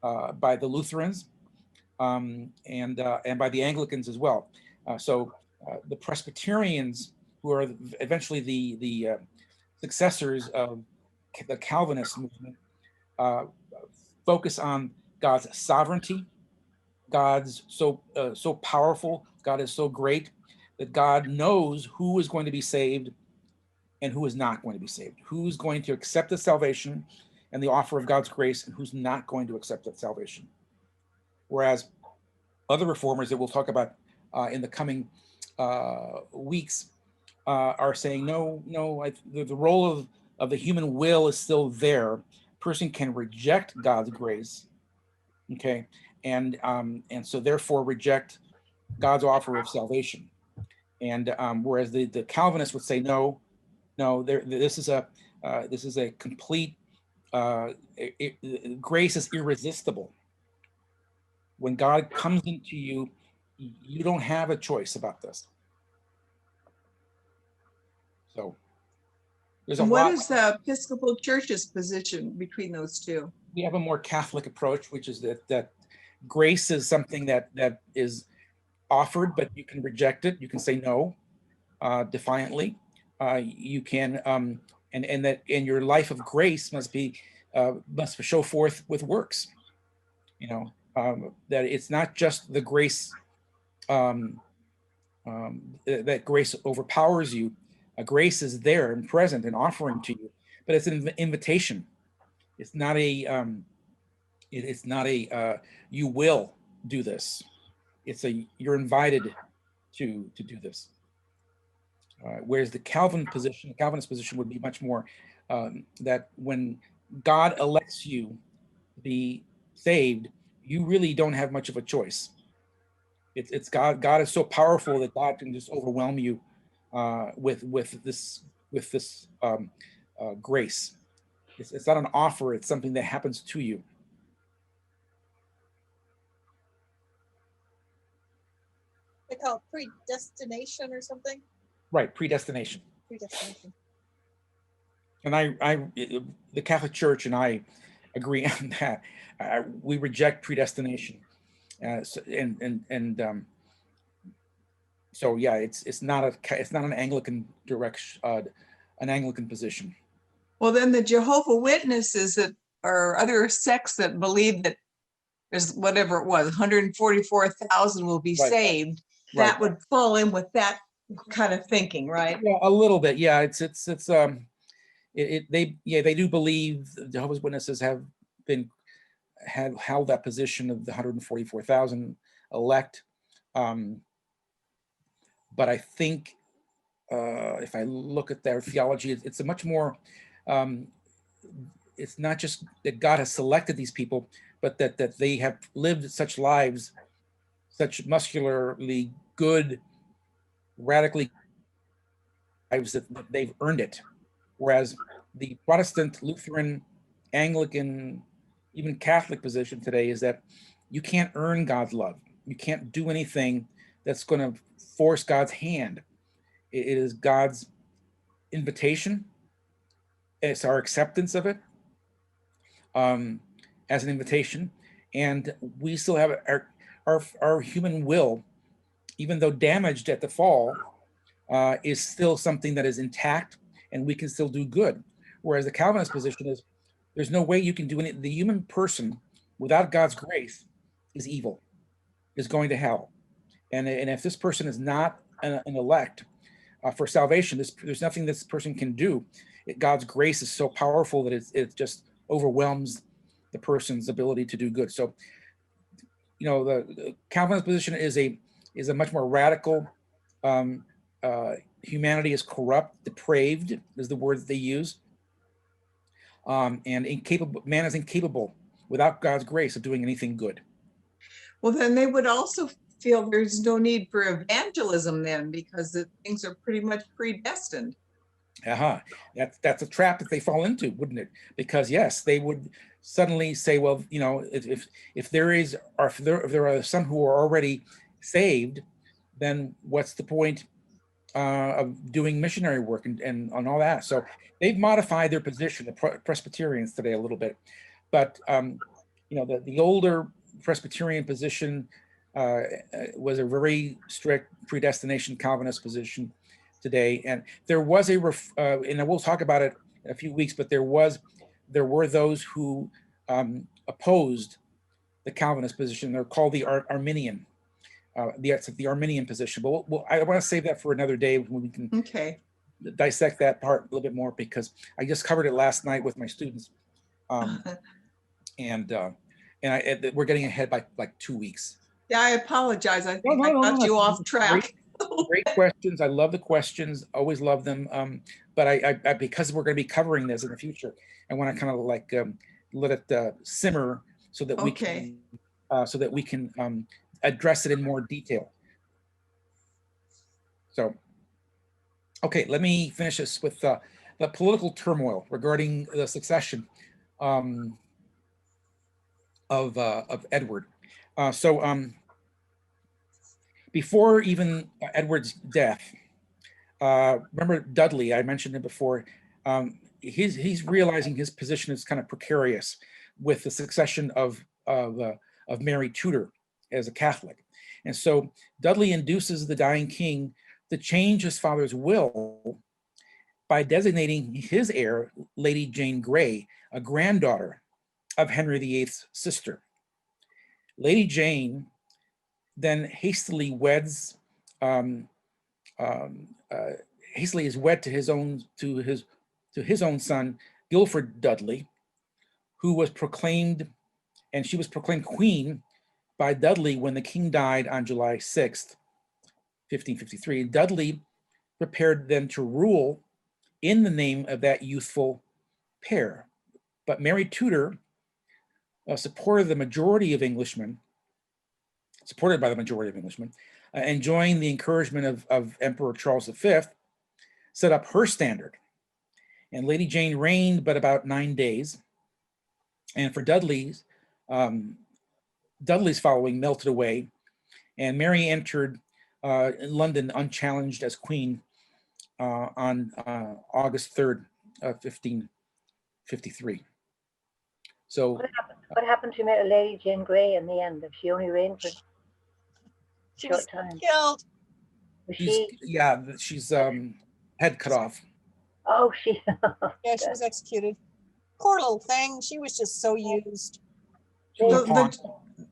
by the Lutherans, and by the Anglicans as well. So the Presbyterians, who are eventually the successors of the Calvinist movement, focus on God's sovereignty. God's so powerful. God is so great that God knows who is going to be saved and who is not going to be saved, who's going to accept the salvation and the offer of God's grace, and who's not going to accept that salvation. Whereas other reformers that we'll talk about in the coming weeks are saying, no, the role of the human will is still there. A person can reject God's grace, okay, and so therefore reject God's offer of salvation. And whereas the Calvinists would say, no, this is a complete grace is irresistible. When God comes into you, you don't have a choice about this. So there's a lot. What is the Episcopal Church's position between those two? We have a more Catholic approach, which is that grace is something that is offered, but you can reject it. You can say no defiantly. You can and your life of grace must show forth with works. That it's not just the grace that grace overpowers you. Grace is there and present and offering to you, but it's an invitation. It's not a it's not a you will do this. It's a you're invited to do this. Whereas the Calvinist position would be much more that when God elects you to be saved, you really don't have much of a choice. It's God. God is so powerful that God can just overwhelm you with this grace. It's not an offer. It's something that happens to you. They call it predestination or something. Right, predestination. Predestination. And the Catholic Church and I agree on that. We reject predestination, so yeah, it's not an Anglican direction, an Anglican position. Well, then the Jehovah Witnesses that or other sects that believe that there's whatever it was, 144,000 will be Right. saved. Right. That would fall in with that kind of thinking, right? Yeah, a little bit. Yeah, they do believe the Jehovah's Witnesses have held that position of the 144,000 elect. But I think if I look at their theology, it's a much more, it's not just that God has selected these people, but that they have lived such lives, such muscularly good, radically lives that they've earned it. Whereas the Protestant, Lutheran, Anglican, even Catholic position today is that you can't earn God's love. You can't do anything that's going to force God's hand. It is God's invitation. It's our acceptance of it as an invitation. And we still have our human will, even though damaged at the fall, is still something that is intact and we can still do good. Whereas the Calvinist position is there's no way you can do anything. The human person without God's grace is evil, is going to hell. And if this person is not an elect for salvation, there's nothing this person can do. God's grace is so powerful that it just overwhelms the person's ability to do good. So, the Calvinist position is a much more radical. Humanity is corrupt, depraved is the word that they use, and incapable. Man is incapable without God's grace of doing anything good. Well, then they would also feel there's no need for evangelism then, because things are pretty much predestined. That's a trap that they fall into, wouldn't it? Because yes, they would suddenly say, well, if there are some who are already saved, then what's the point of doing missionary work and all that? So they've modified their position, the Presbyterians today, a little bit, but the older Presbyterian position was a very strict predestination Calvinist position today, and there was and we'll talk about it in a few weeks, but there were those who opposed the Calvinist position. They're called the Arminian, the Arminian position. But I want to save that for another day when we can dissect that part a little bit more, because I just covered it last night with my students, and we're getting ahead by like 2 weeks. Yeah, I apologize. I think I got you off track. Great questions. I love the questions. Always love them. But I because we're going to be covering this in the future, I want to kind of like let it simmer so that we can address it in more detail. So, okay, let me finish this with the political turmoil regarding the succession of Edward. Before even Edward's death, remember Dudley, I mentioned it before, he's realizing his position is kind of precarious with the succession of Mary Tudor as a Catholic. And so Dudley induces the dying king to change his father's will by designating his heir, Lady Jane Grey, a granddaughter of Henry VIII's sister. Lady Jane then hastily weds hastily is wed to his own son, Guilford Dudley, who was proclaimed, and she was proclaimed queen by Dudley when the king died on July 6th, 1553. Dudley prepared them to rule in the name of that youthful pair. But Mary Tudor supported by the majority of Englishmen, enjoying the encouragement of Emperor Charles V, set up her standard. And Lady Jane reigned but about 9 days. And for Dudley's following melted away, and Mary entered London unchallenged as queen on August 3rd, 1553. So What happened to Lady Jane Grey in the end? If she only reigned for She short was time. killed. Was she's head cut off. Oh, she. Yeah, she was executed. Poor little thing. She was just so used. She was a pawn.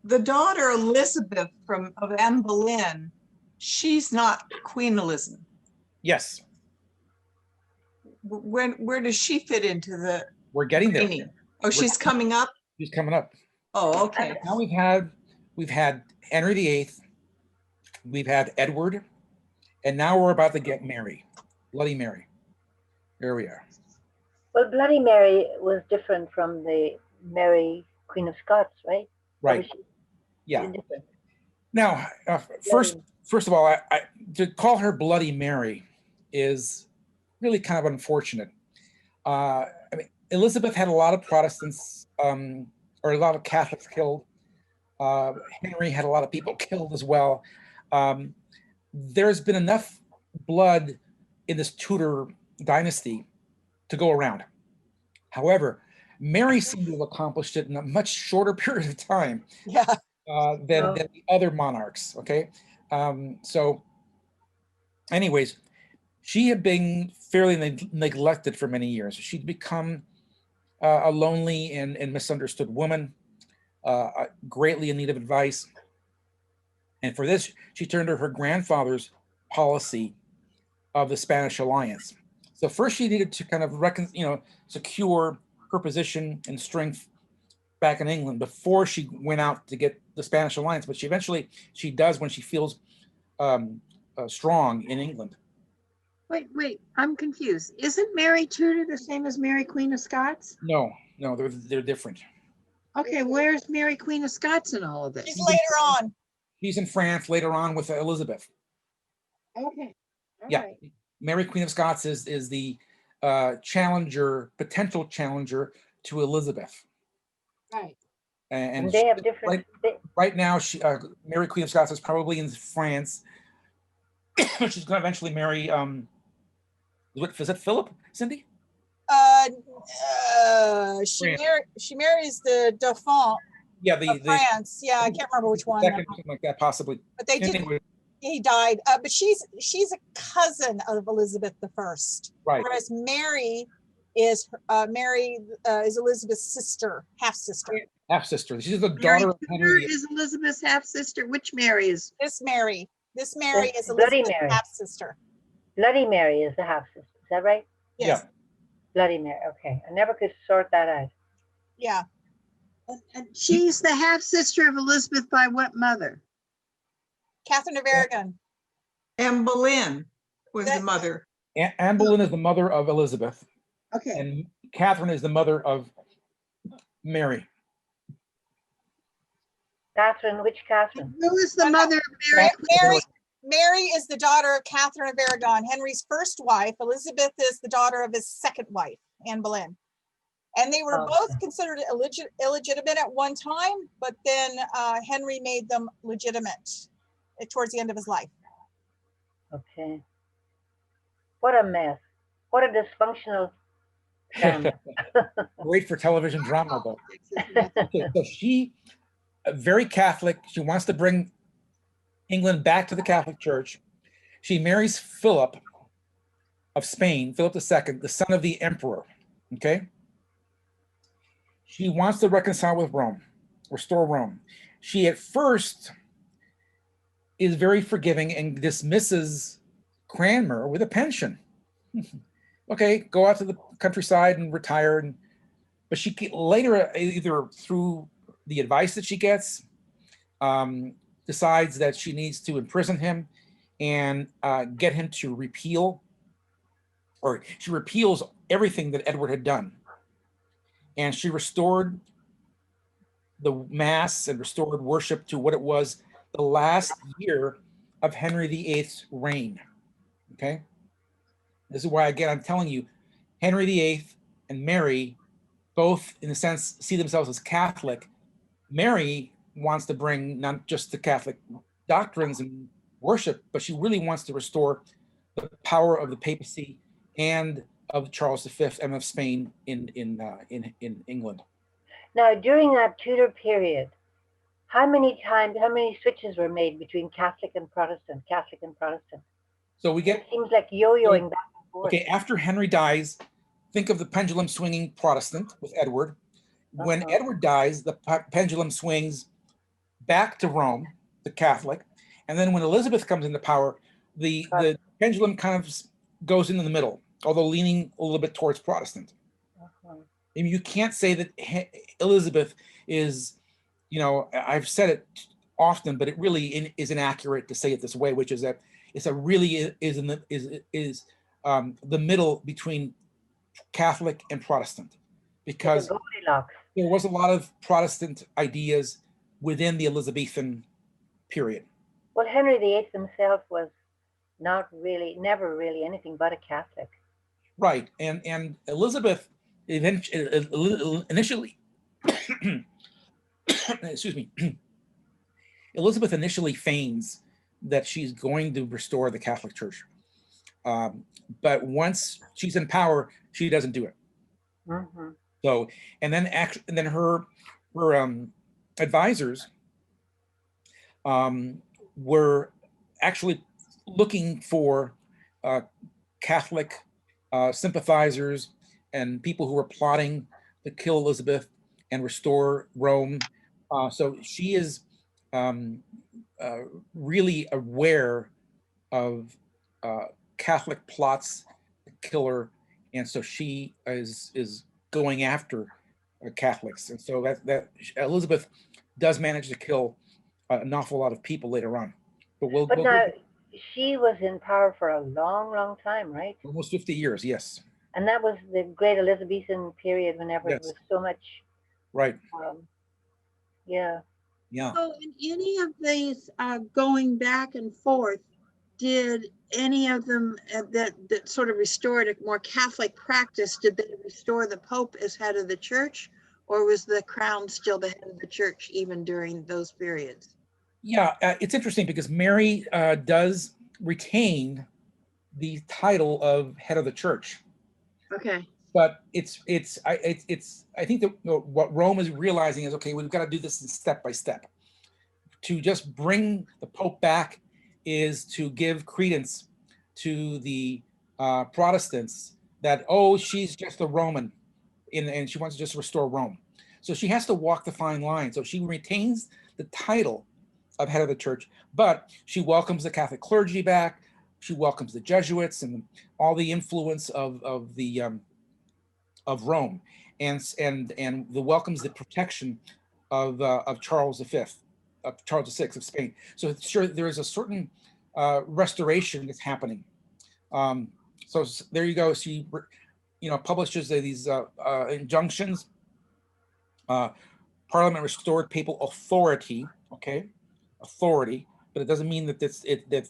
The daughter Elizabeth of Anne Boleyn, she's not Queen Elizabeth. Yes, Where does she fit into the we're getting there. reigning? Oh, she's coming up? She's coming up. Oh, okay. Now we've had Henry VIII, we've had Edward, and now we're about to get Mary, Bloody Mary. Here we are. Well, Bloody Mary was different from the Mary, Queen of Scots, right? Or was Right. she Yeah. different? Now, first of all, I to call her Bloody Mary is really kind of unfortunate. I mean, Elizabeth had a lot of Protestants or a lot of Catholics killed. Henry had a lot of people killed as well. There's been enough blood in this Tudor dynasty to go around. However, Mary seemed to have accomplished it in a much shorter period of time Yeah. than the other monarchs. Okay, so anyways, she had been fairly neglected for many years. She'd become a lonely and misunderstood woman, greatly in need of advice. And for this, she turned to her grandfather's policy of the Spanish alliance. So first she needed to kind of secure her position and strength back in England before she went out to get the Spanish alliance. But she does when she feels strong in England. Wait, I'm confused. Isn't Mary Tudor the same as Mary Queen of Scots? No, they're different. Okay, where's Mary Queen of Scots in all of this? She's later on. She's in France later on with Elizabeth. Okay. all Yeah. right. Mary Queen of Scots is the potential challenger to Elizabeth. Right. And they have different. Right now, Mary Queen of Scots is probably in France. She's going to eventually marry. Is it Philip, Cindy? She marries the Dauphin Yeah, of France. Yeah, I can't remember which one. second, something like that, possibly. But they did. Anyway, He died. But she's a cousin of Elizabeth I. right. Whereas Mary is Elizabeth's sister, half sister. Half sister. She's the Mary daughter of Tudor Henry. is Elizabeth's half sister. Which Mary is? This Mary is Bloody Elizabeth's Mary. half sister. Bloody Mary is the half sister. Is that right? Yes. Bloody Mary. Okay, I never could sort that out. Yeah. And she's the half sister of Elizabeth by what mother? Catherine of Aragon. Anne Boleyn was the That- mother. Anne Boleyn is the mother of Elizabeth, Okay. and Catherine is the mother of Mary. Catherine, which Catherine? Who is the No, no. mother of Mary? Mary is the daughter of Catherine of Aragon, Henry's first wife. Elizabeth is the daughter of his second wife, Anne Boleyn. And they were Oh, both okay. considered illegitimate at one time, but then Henry made them legitimate towards the end of his life. Okay. What a mess. What a dysfunctional family. Great for television drama, though. Okay, so she, very Catholic. She wants to bring England back to the Catholic Church. She marries Philip of Spain, Philip II, the son of the emperor. Okay. She wants to reconcile with Rome, restore Rome. She at first is very forgiving and dismisses Cranmer with a pension. Okay, go out to the countryside and retire. But she later, either through the advice that she gets, decides that she needs to imprison him and get him to repeal, or she repeals everything that Edward had done. And she restored the Mass and restored worship to what it was the last year of Henry VIII's reign. Okay. This is why, again, I'm telling you, Henry VIII and Mary both, in a sense, see themselves as Catholic. Mary wants to bring not just the Catholic doctrines and worship, but she really wants to restore the power of the papacy and of Charles V and of Spain in England. Now, during that Tudor period, how many switches were made between Catholic and Protestant, Catholic and Protestant? So we get, It seems like yo-yoing back and forth. okay, after Henry dies, think of the pendulum swinging Protestant with Edward. When Edward dies, the pendulum swings back to Rome, the Catholic. And then when Elizabeth comes into power, the pendulum kind of goes into the middle, although leaning a little bit towards Protestant. I mean, you can't say that Elizabeth is, you know, I've said it often, but it really is inaccurate to say it this way, which is that it's really is the middle between Catholic and Protestant, because there was a lot of Protestant ideas within the Elizabethan period. Well, Henry VIII himself was never really anything but a Catholic. Right, and Elizabeth initially, excuse me, Elizabeth initially feigns that she's going to restore the Catholic Church. But once she's in power, she doesn't do it. So, and then her advisors were actually looking for Catholic sympathizers and people who were plotting to kill Elizabeth and restore Rome. So she is really aware of Catholic plots to kill her, and so she is going after Catholics, and so that Elizabeth does manage to kill an awful lot of people later on. But now she was in power for a long, long time, right? Almost 50 years, yes. And that was the great Elizabethan period, whenever it was so much. Right. Yeah. Yeah. So in any of these going back and forth, did any of them that sort of restored a more Catholic practice, did they restore the Pope as head of the church, or was the crown still the head of the church even during those periods? Yeah, it's interesting because Mary does retain the title of head of the church. Okay. But I think that what Rome is realizing is, okay, we've got to do this step by step. To just bring the Pope back is to give credence to the Protestants that, oh, she's just a Roman and she wants to just restore Rome. So she has to walk the fine line. So she retains the title of head of the church, but she welcomes the Catholic clergy back. She welcomes the Jesuits and all the influence of Rome, and the welcomes the protection of Charles V, of Charles VI of Spain. So sure, there is a certain restoration that's happening. So there you go. She, publishes these injunctions. Parliament restored papal authority. Okay, authority, but it doesn't mean that that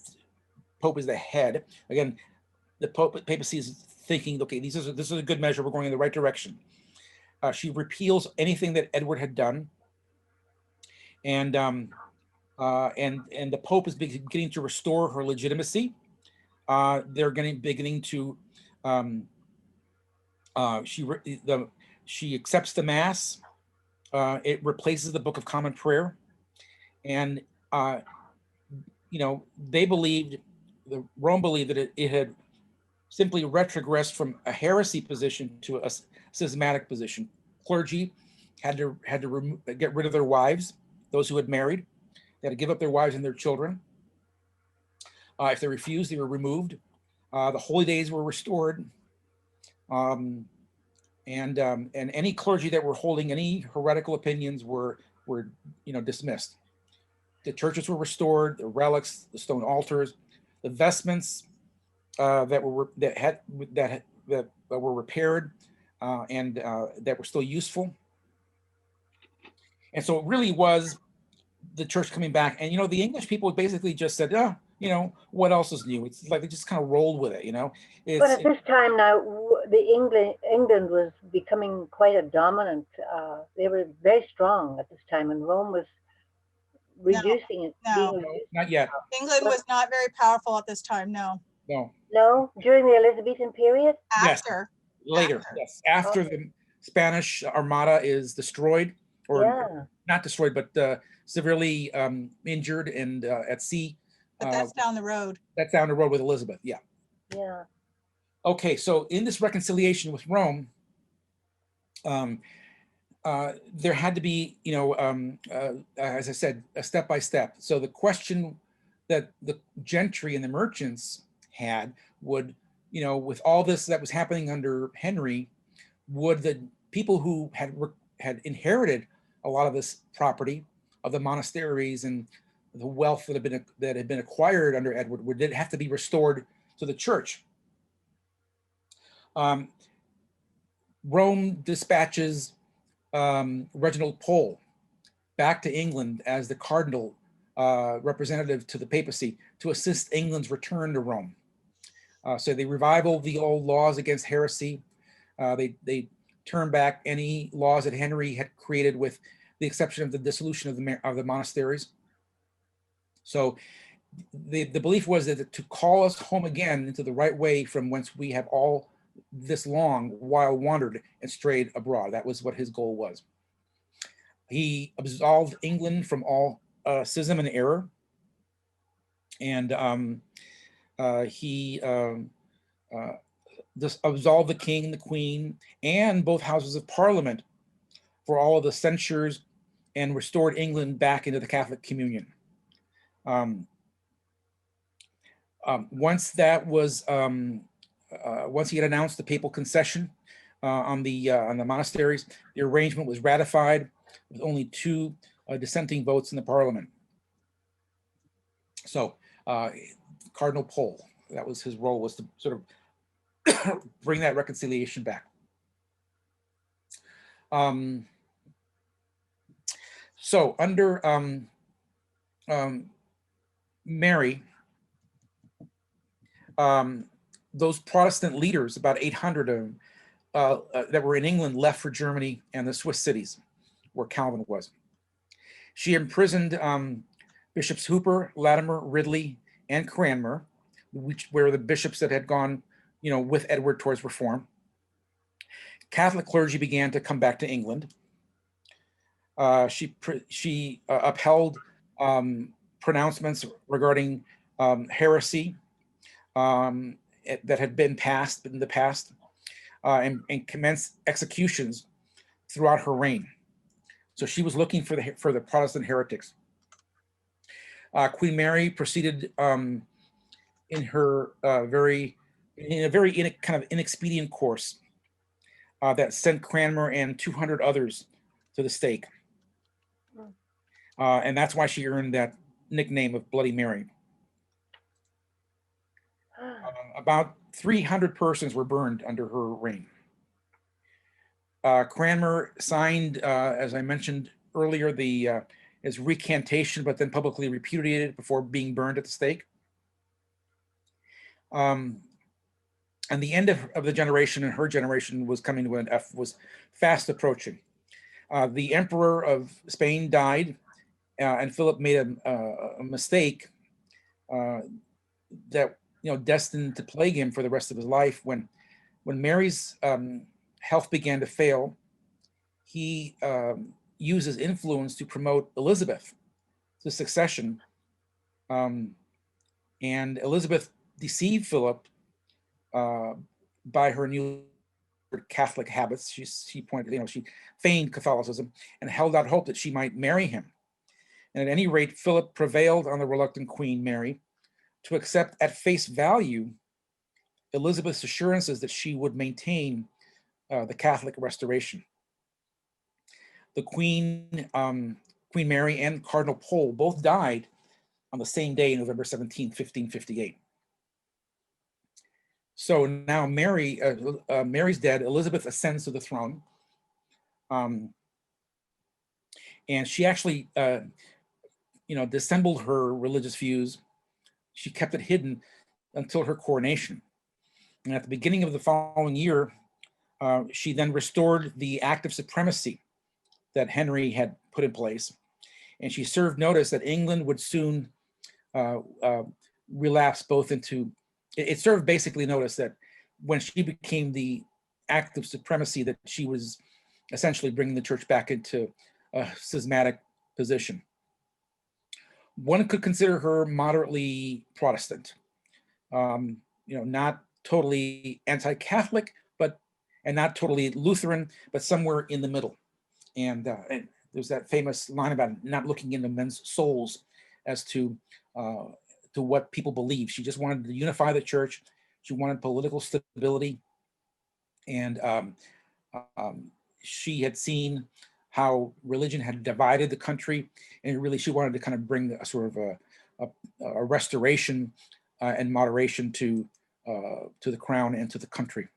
Pope is the head. Again, the papacy is thinking, okay, this is a good measure. We're going in the right direction. She repeals anything that Edward had done, and the Pope is beginning to restore her legitimacy. They're beginning to she accepts the Mass. It replaces the Book of Common Prayer, and Rome believed that it had simply retrogressed from a heresy position to a schismatic position. Clergy had to get rid of their wives, those who had married. They had to give up their wives and their children. If they refused, they were removed The holy days were restored. And any clergy that were holding any heretical opinions were dismissed. The churches were restored, the relics, the stone altars, the vestments that were repaired and that were still useful. And so it really was the church coming back. And the English people basically just said, oh, what else is new? It's like they just kind of rolled with it, But at this time now, England was becoming quite a dominant. They were very strong at this time, and Rome was reducing it. No. Not yet. England was not very powerful at this time, no. No, during the Elizabethan period? Yes. After. Later, yes. After the Spanish Armada is destroyed, or not destroyed, but severely injured and at sea. But that's down the road. That's down the road with Elizabeth, yeah. Yeah. Okay, so in this reconciliation with Rome, there had to be, as I said, a step by step. So the question that the gentry and the merchants had would, with all this that was happening under Henry, would the people who had inherited a lot of this property of the monasteries and the wealth that had been acquired under Edward, would it have to be restored to the church? Rome dispatches Reginald Pole back to England as the cardinal representative to the papacy to assist England's return to Rome. So they revival the old laws against heresy. They turn back any laws that Henry had created, with the exception of the dissolution of the monasteries. So the belief was that to call us home again into the right way from whence we have all this long while wandered and strayed abroad. That was what his goal was. He absolved England from all schism and error. And he absolved the king, the queen, and both houses of parliament for all of the censures, and restored England back into the Catholic communion. Once that was, once he had announced the papal concession on the monasteries, the arrangement was ratified with only 2 dissenting votes in the parliament. So Cardinal Pole, that was his role, was to sort of bring that reconciliation back. So under Mary, those Protestant leaders, about 800 of them, that were in England, left for Germany and the Swiss cities where Calvin was. She imprisoned Bishops Hooper, Latimer, Ridley, and Cranmer, which were the bishops that had gone, with Edward towards reform. Catholic clergy began to come back to England. She upheld pronouncements regarding heresy that had been passed in the past, and commenced executions throughout her reign. So she was looking for the Protestant heretics. Queen Mary proceeded in a very kind of inexpedient course that sent Cranmer and 200 others to the stake. And that's why she earned that nickname of Bloody Mary. About 300 persons were burned under her reign. Cranmer signed, as I mentioned earlier, his recantation, but then publicly repudiated it before being burned at the stake. And the end of the generation, and her generation, was coming to an end, was fast approaching. The Emperor of Spain died, and Philip made a mistake that destined to plague him for the rest of his life. When Mary's health began to fail, he used his influence to promote Elizabeth to succession, and Elizabeth deceived Philip by her new Catholic habits. She pointed, she feigned Catholicism and held out hope that she might marry him. And at any rate, Philip prevailed on the reluctant Queen Mary to accept at face value Elizabeth's assurances that she would maintain the Catholic Restoration. The Queen, Queen Mary and Cardinal Pole both died on the same day, November 17, 1558. So now Mary's dead, Elizabeth ascends to the throne. And she actually, dissembled her religious views. She kept it hidden until her coronation. And at the beginning of the following year, she then restored the Act of Supremacy that Henry had put in place. And she served notice that England would soon relapse both into, it served basically notice that when she became the Act of Supremacy, that she was essentially bringing the church back into a schismatic position. One could consider her moderately Protestant, not totally anti-Catholic, and not totally Lutheran, but somewhere in the middle. And there's that famous line about not looking into men's souls as to what people believe. She just wanted to unify the church. She wanted political stability. And she had seen how religion had divided the country, and really she wanted to kind of bring a sort of a restoration and moderation to the crown and to the country.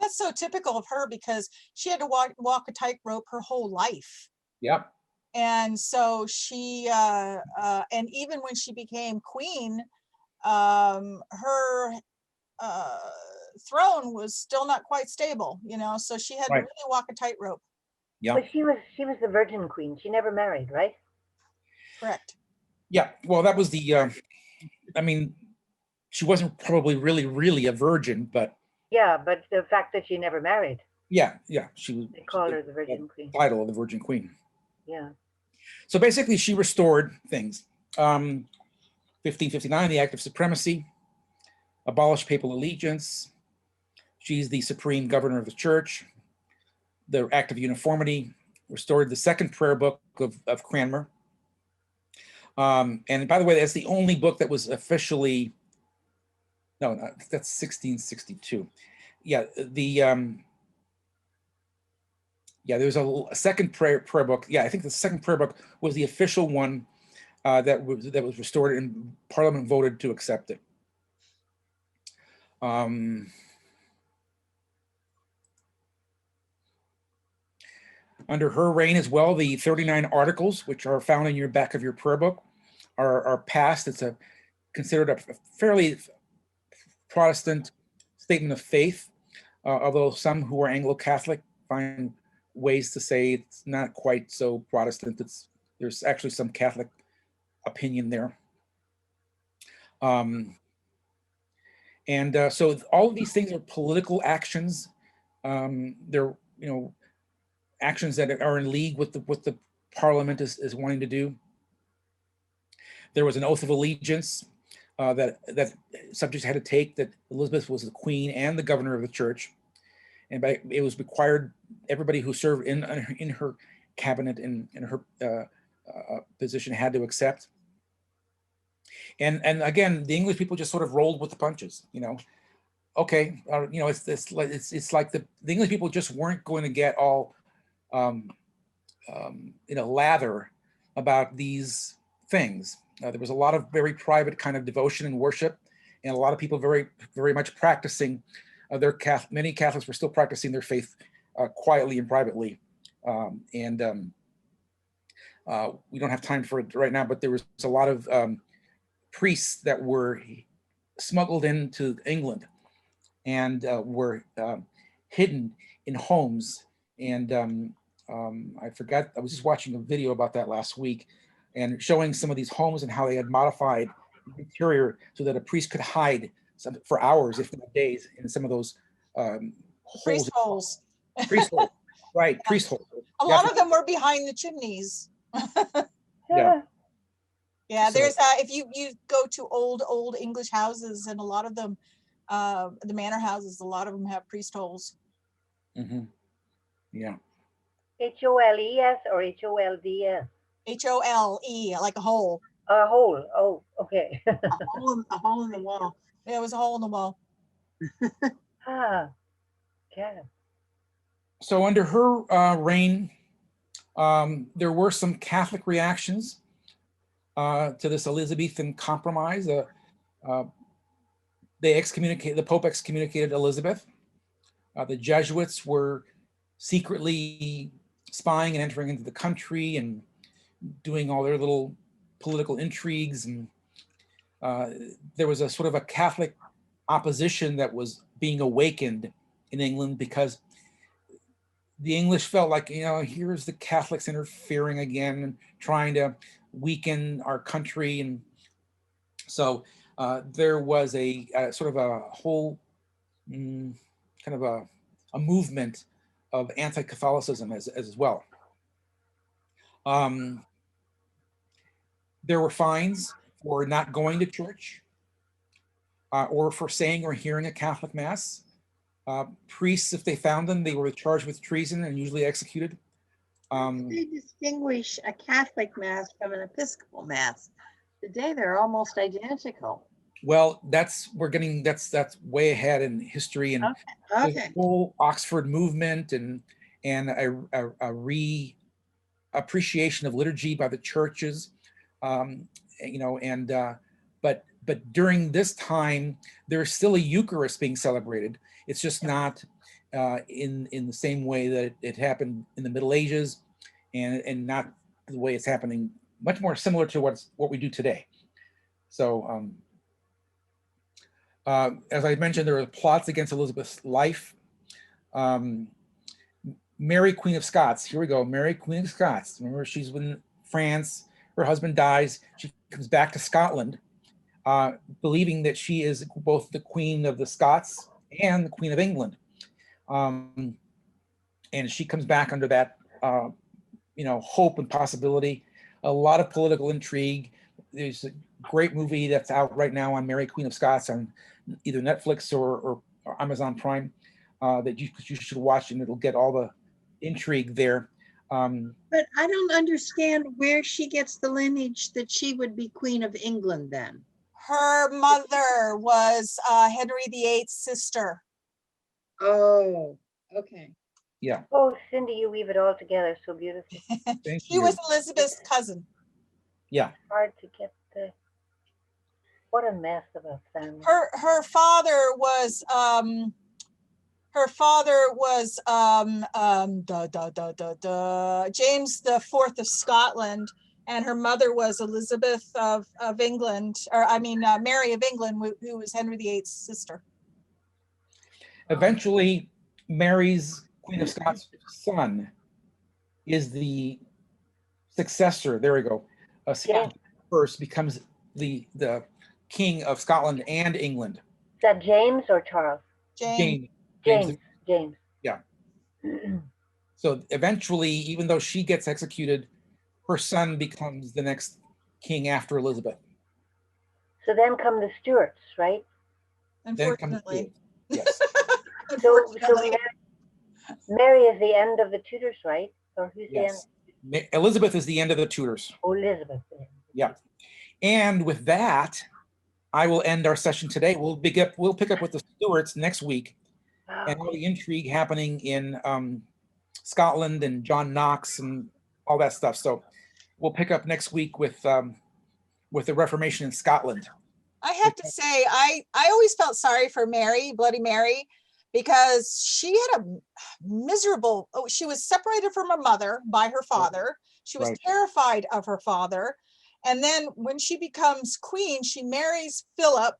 That's so typical of her, because she had to walk a tightrope her whole life. Yep. And so she, and even when she became queen, her throne was still not quite stable, so she had to really walk a tightrope. Yeah. But she was the Virgin Queen. She never married, right? Correct. Yeah. Well, that was the, she wasn't probably really a virgin, but. Yeah, but the fact that she never married. Yeah. She was. They called her the Virgin Queen. Title of the Virgin Queen. Yeah. So basically, she restored things. 1559, the Act of Supremacy, abolished papal allegiance. She's the supreme governor of the church. The Act of Uniformity, restored the second prayer book of Cranmer. And by the way, that's the only book that was officially, no, that's 1662. Yeah, there's a second prayer book. Yeah, I think the second prayer book was the official one that was restored, and Parliament voted to accept it. Under her reign as well, the 39 articles, which are found in your back of your prayer book, are passed. It's considered a fairly Protestant statement of faith, although some who are Anglo-Catholic find ways to say it's not quite so Protestant. There's actually some Catholic opinion there. So all of these things are political actions. They're actions that are in league with the Parliament is wanting to do. There was an oath of allegiance that subjects had to take, that Elizabeth was the queen and the governor of the church, and it was required everybody who served in her cabinet and in her position had to accept. And again, the English people just sort of rolled with the punches. Okay, it's like the English people just weren't going to get all lather about these things. There was a lot of very private kind of devotion and worship, and a lot of people very, very much practicing many Catholics were still practicing their faith quietly and privately. We don't have time for it right now, but there was a lot of priests that were smuggled into England and were hidden in homes. And I forgot, I was just watching a video about that last week, and showing some of these homes and how they had modified the interior so that a priest could hide for hours, if not days, in some of those Priest holes. Priest holes, right? Priest holes. A lot of them were behind the chimneys. Yeah. Yeah, So- there's if you go to old English houses, and a lot of them, the manor houses, a lot of them have priest holes. Mm-hmm. Yeah. HOLES or HOLDS? HOLE, like a hole. A hole. Oh, okay. A hole in the wall. There was a hole in the wall. Ah, yeah. So under her reign, there were some Catholic reactions to this Elizabethan compromise. The Pope excommunicated Elizabeth. The Jesuits were secretly spying and entering into the country and doing all their little political intrigues. And there was a sort of a Catholic opposition that was being awakened in England because the English felt like, here's the Catholics interfering again and trying to weaken our country. And so there was a sort of a whole kind of a movement of anti-Catholicism as well. There were fines for not going to church or for saying or hearing a Catholic mass. Priests, if they found them, they were charged with treason and usually executed. They distinguish a Catholic mass from an Episcopal mass. Today, they're almost identical. Well, that's way ahead in history, and the Okay. whole Oxford movement and a appreciation of liturgy by the churches, but during this time, there's still a Eucharist being celebrated. It's just not in the same way that it happened in the Middle Ages, and not the way it's happening. Much more similar to what we do today. So, as I mentioned, there were plots against Elizabeth's life. Mary, Queen of Scots. Here we go. Mary, Queen of Scots. Remember, she's in France. Her husband dies. She comes back to Scotland, believing that she is both the Queen of the Scots and the Queen of England. And she comes back under that, hope and possibility. A lot of political intrigue. There's a great movie that's out right now on Mary, Queen of Scots on either Netflix or Amazon Prime that you should watch, and it'll get all the intrigue there. But I don't understand where she gets the lineage that she would be Queen of England then. Her mother was Henry VIII's sister. Oh, okay. Yeah. Oh, Cindy, you weave it all together so beautifully. Thank She you. was Elizabeth's cousin. Yeah. Hard to get the. What a mess of a family. Her father was James the Fourth of Scotland, and her mother was Elizabeth of England, Mary of England, who was Henry VIII's sister. Eventually, Mary's, Queen of Scots' son is the successor. There we go. Yeah. First becomes the King of Scotland and England. Is that James or Charles? James. James. Yeah. So eventually, even though she gets executed, her son becomes the next king after Elizabeth. So then come the Stuarts, right? Then comes Unfortunately. Yes. So Unfortunately. Mary is the end of the Tudors, right? Or who's Yes. Elizabeth is the end of the Tudors. the end? Oh, Elizabeth. Yeah. And with that, I will end our session today. We'll pick up with the Stuarts next week, and all the intrigue happening in Scotland and John Knox and all that stuff. So we'll pick up next week with the Reformation in Scotland. I have to say, I always felt sorry for Mary, Bloody Mary, because she had a miserable, she was separated from her mother by her father. She was Right. terrified of her father. And then when she becomes queen, she marries Philip,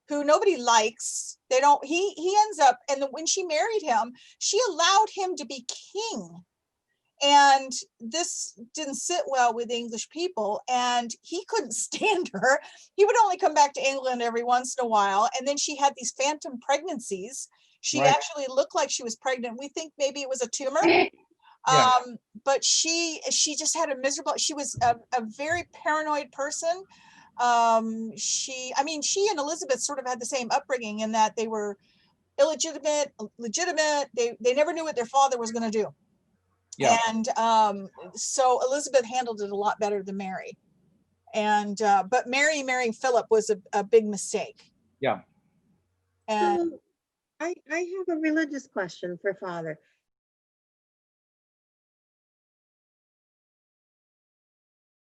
who nobody likes. He ends up, and when she married him, she allowed him to be king. And this didn't sit well with English people, and he couldn't stand her. He would only come back to England every once in a while. And then she had these phantom pregnancies. She Right. actually looked like she was pregnant. We think maybe it was a tumor. Yeah. But she just had a miserable, she was a very paranoid person. She and Elizabeth sort of had the same upbringing in that they were illegitimate, legitimate. They never knew what their father was going to do. Yeah. And so Elizabeth handled it a lot better than Mary. And but Mary marrying Philip was a big mistake. Yeah. And So I have a religious question for Father.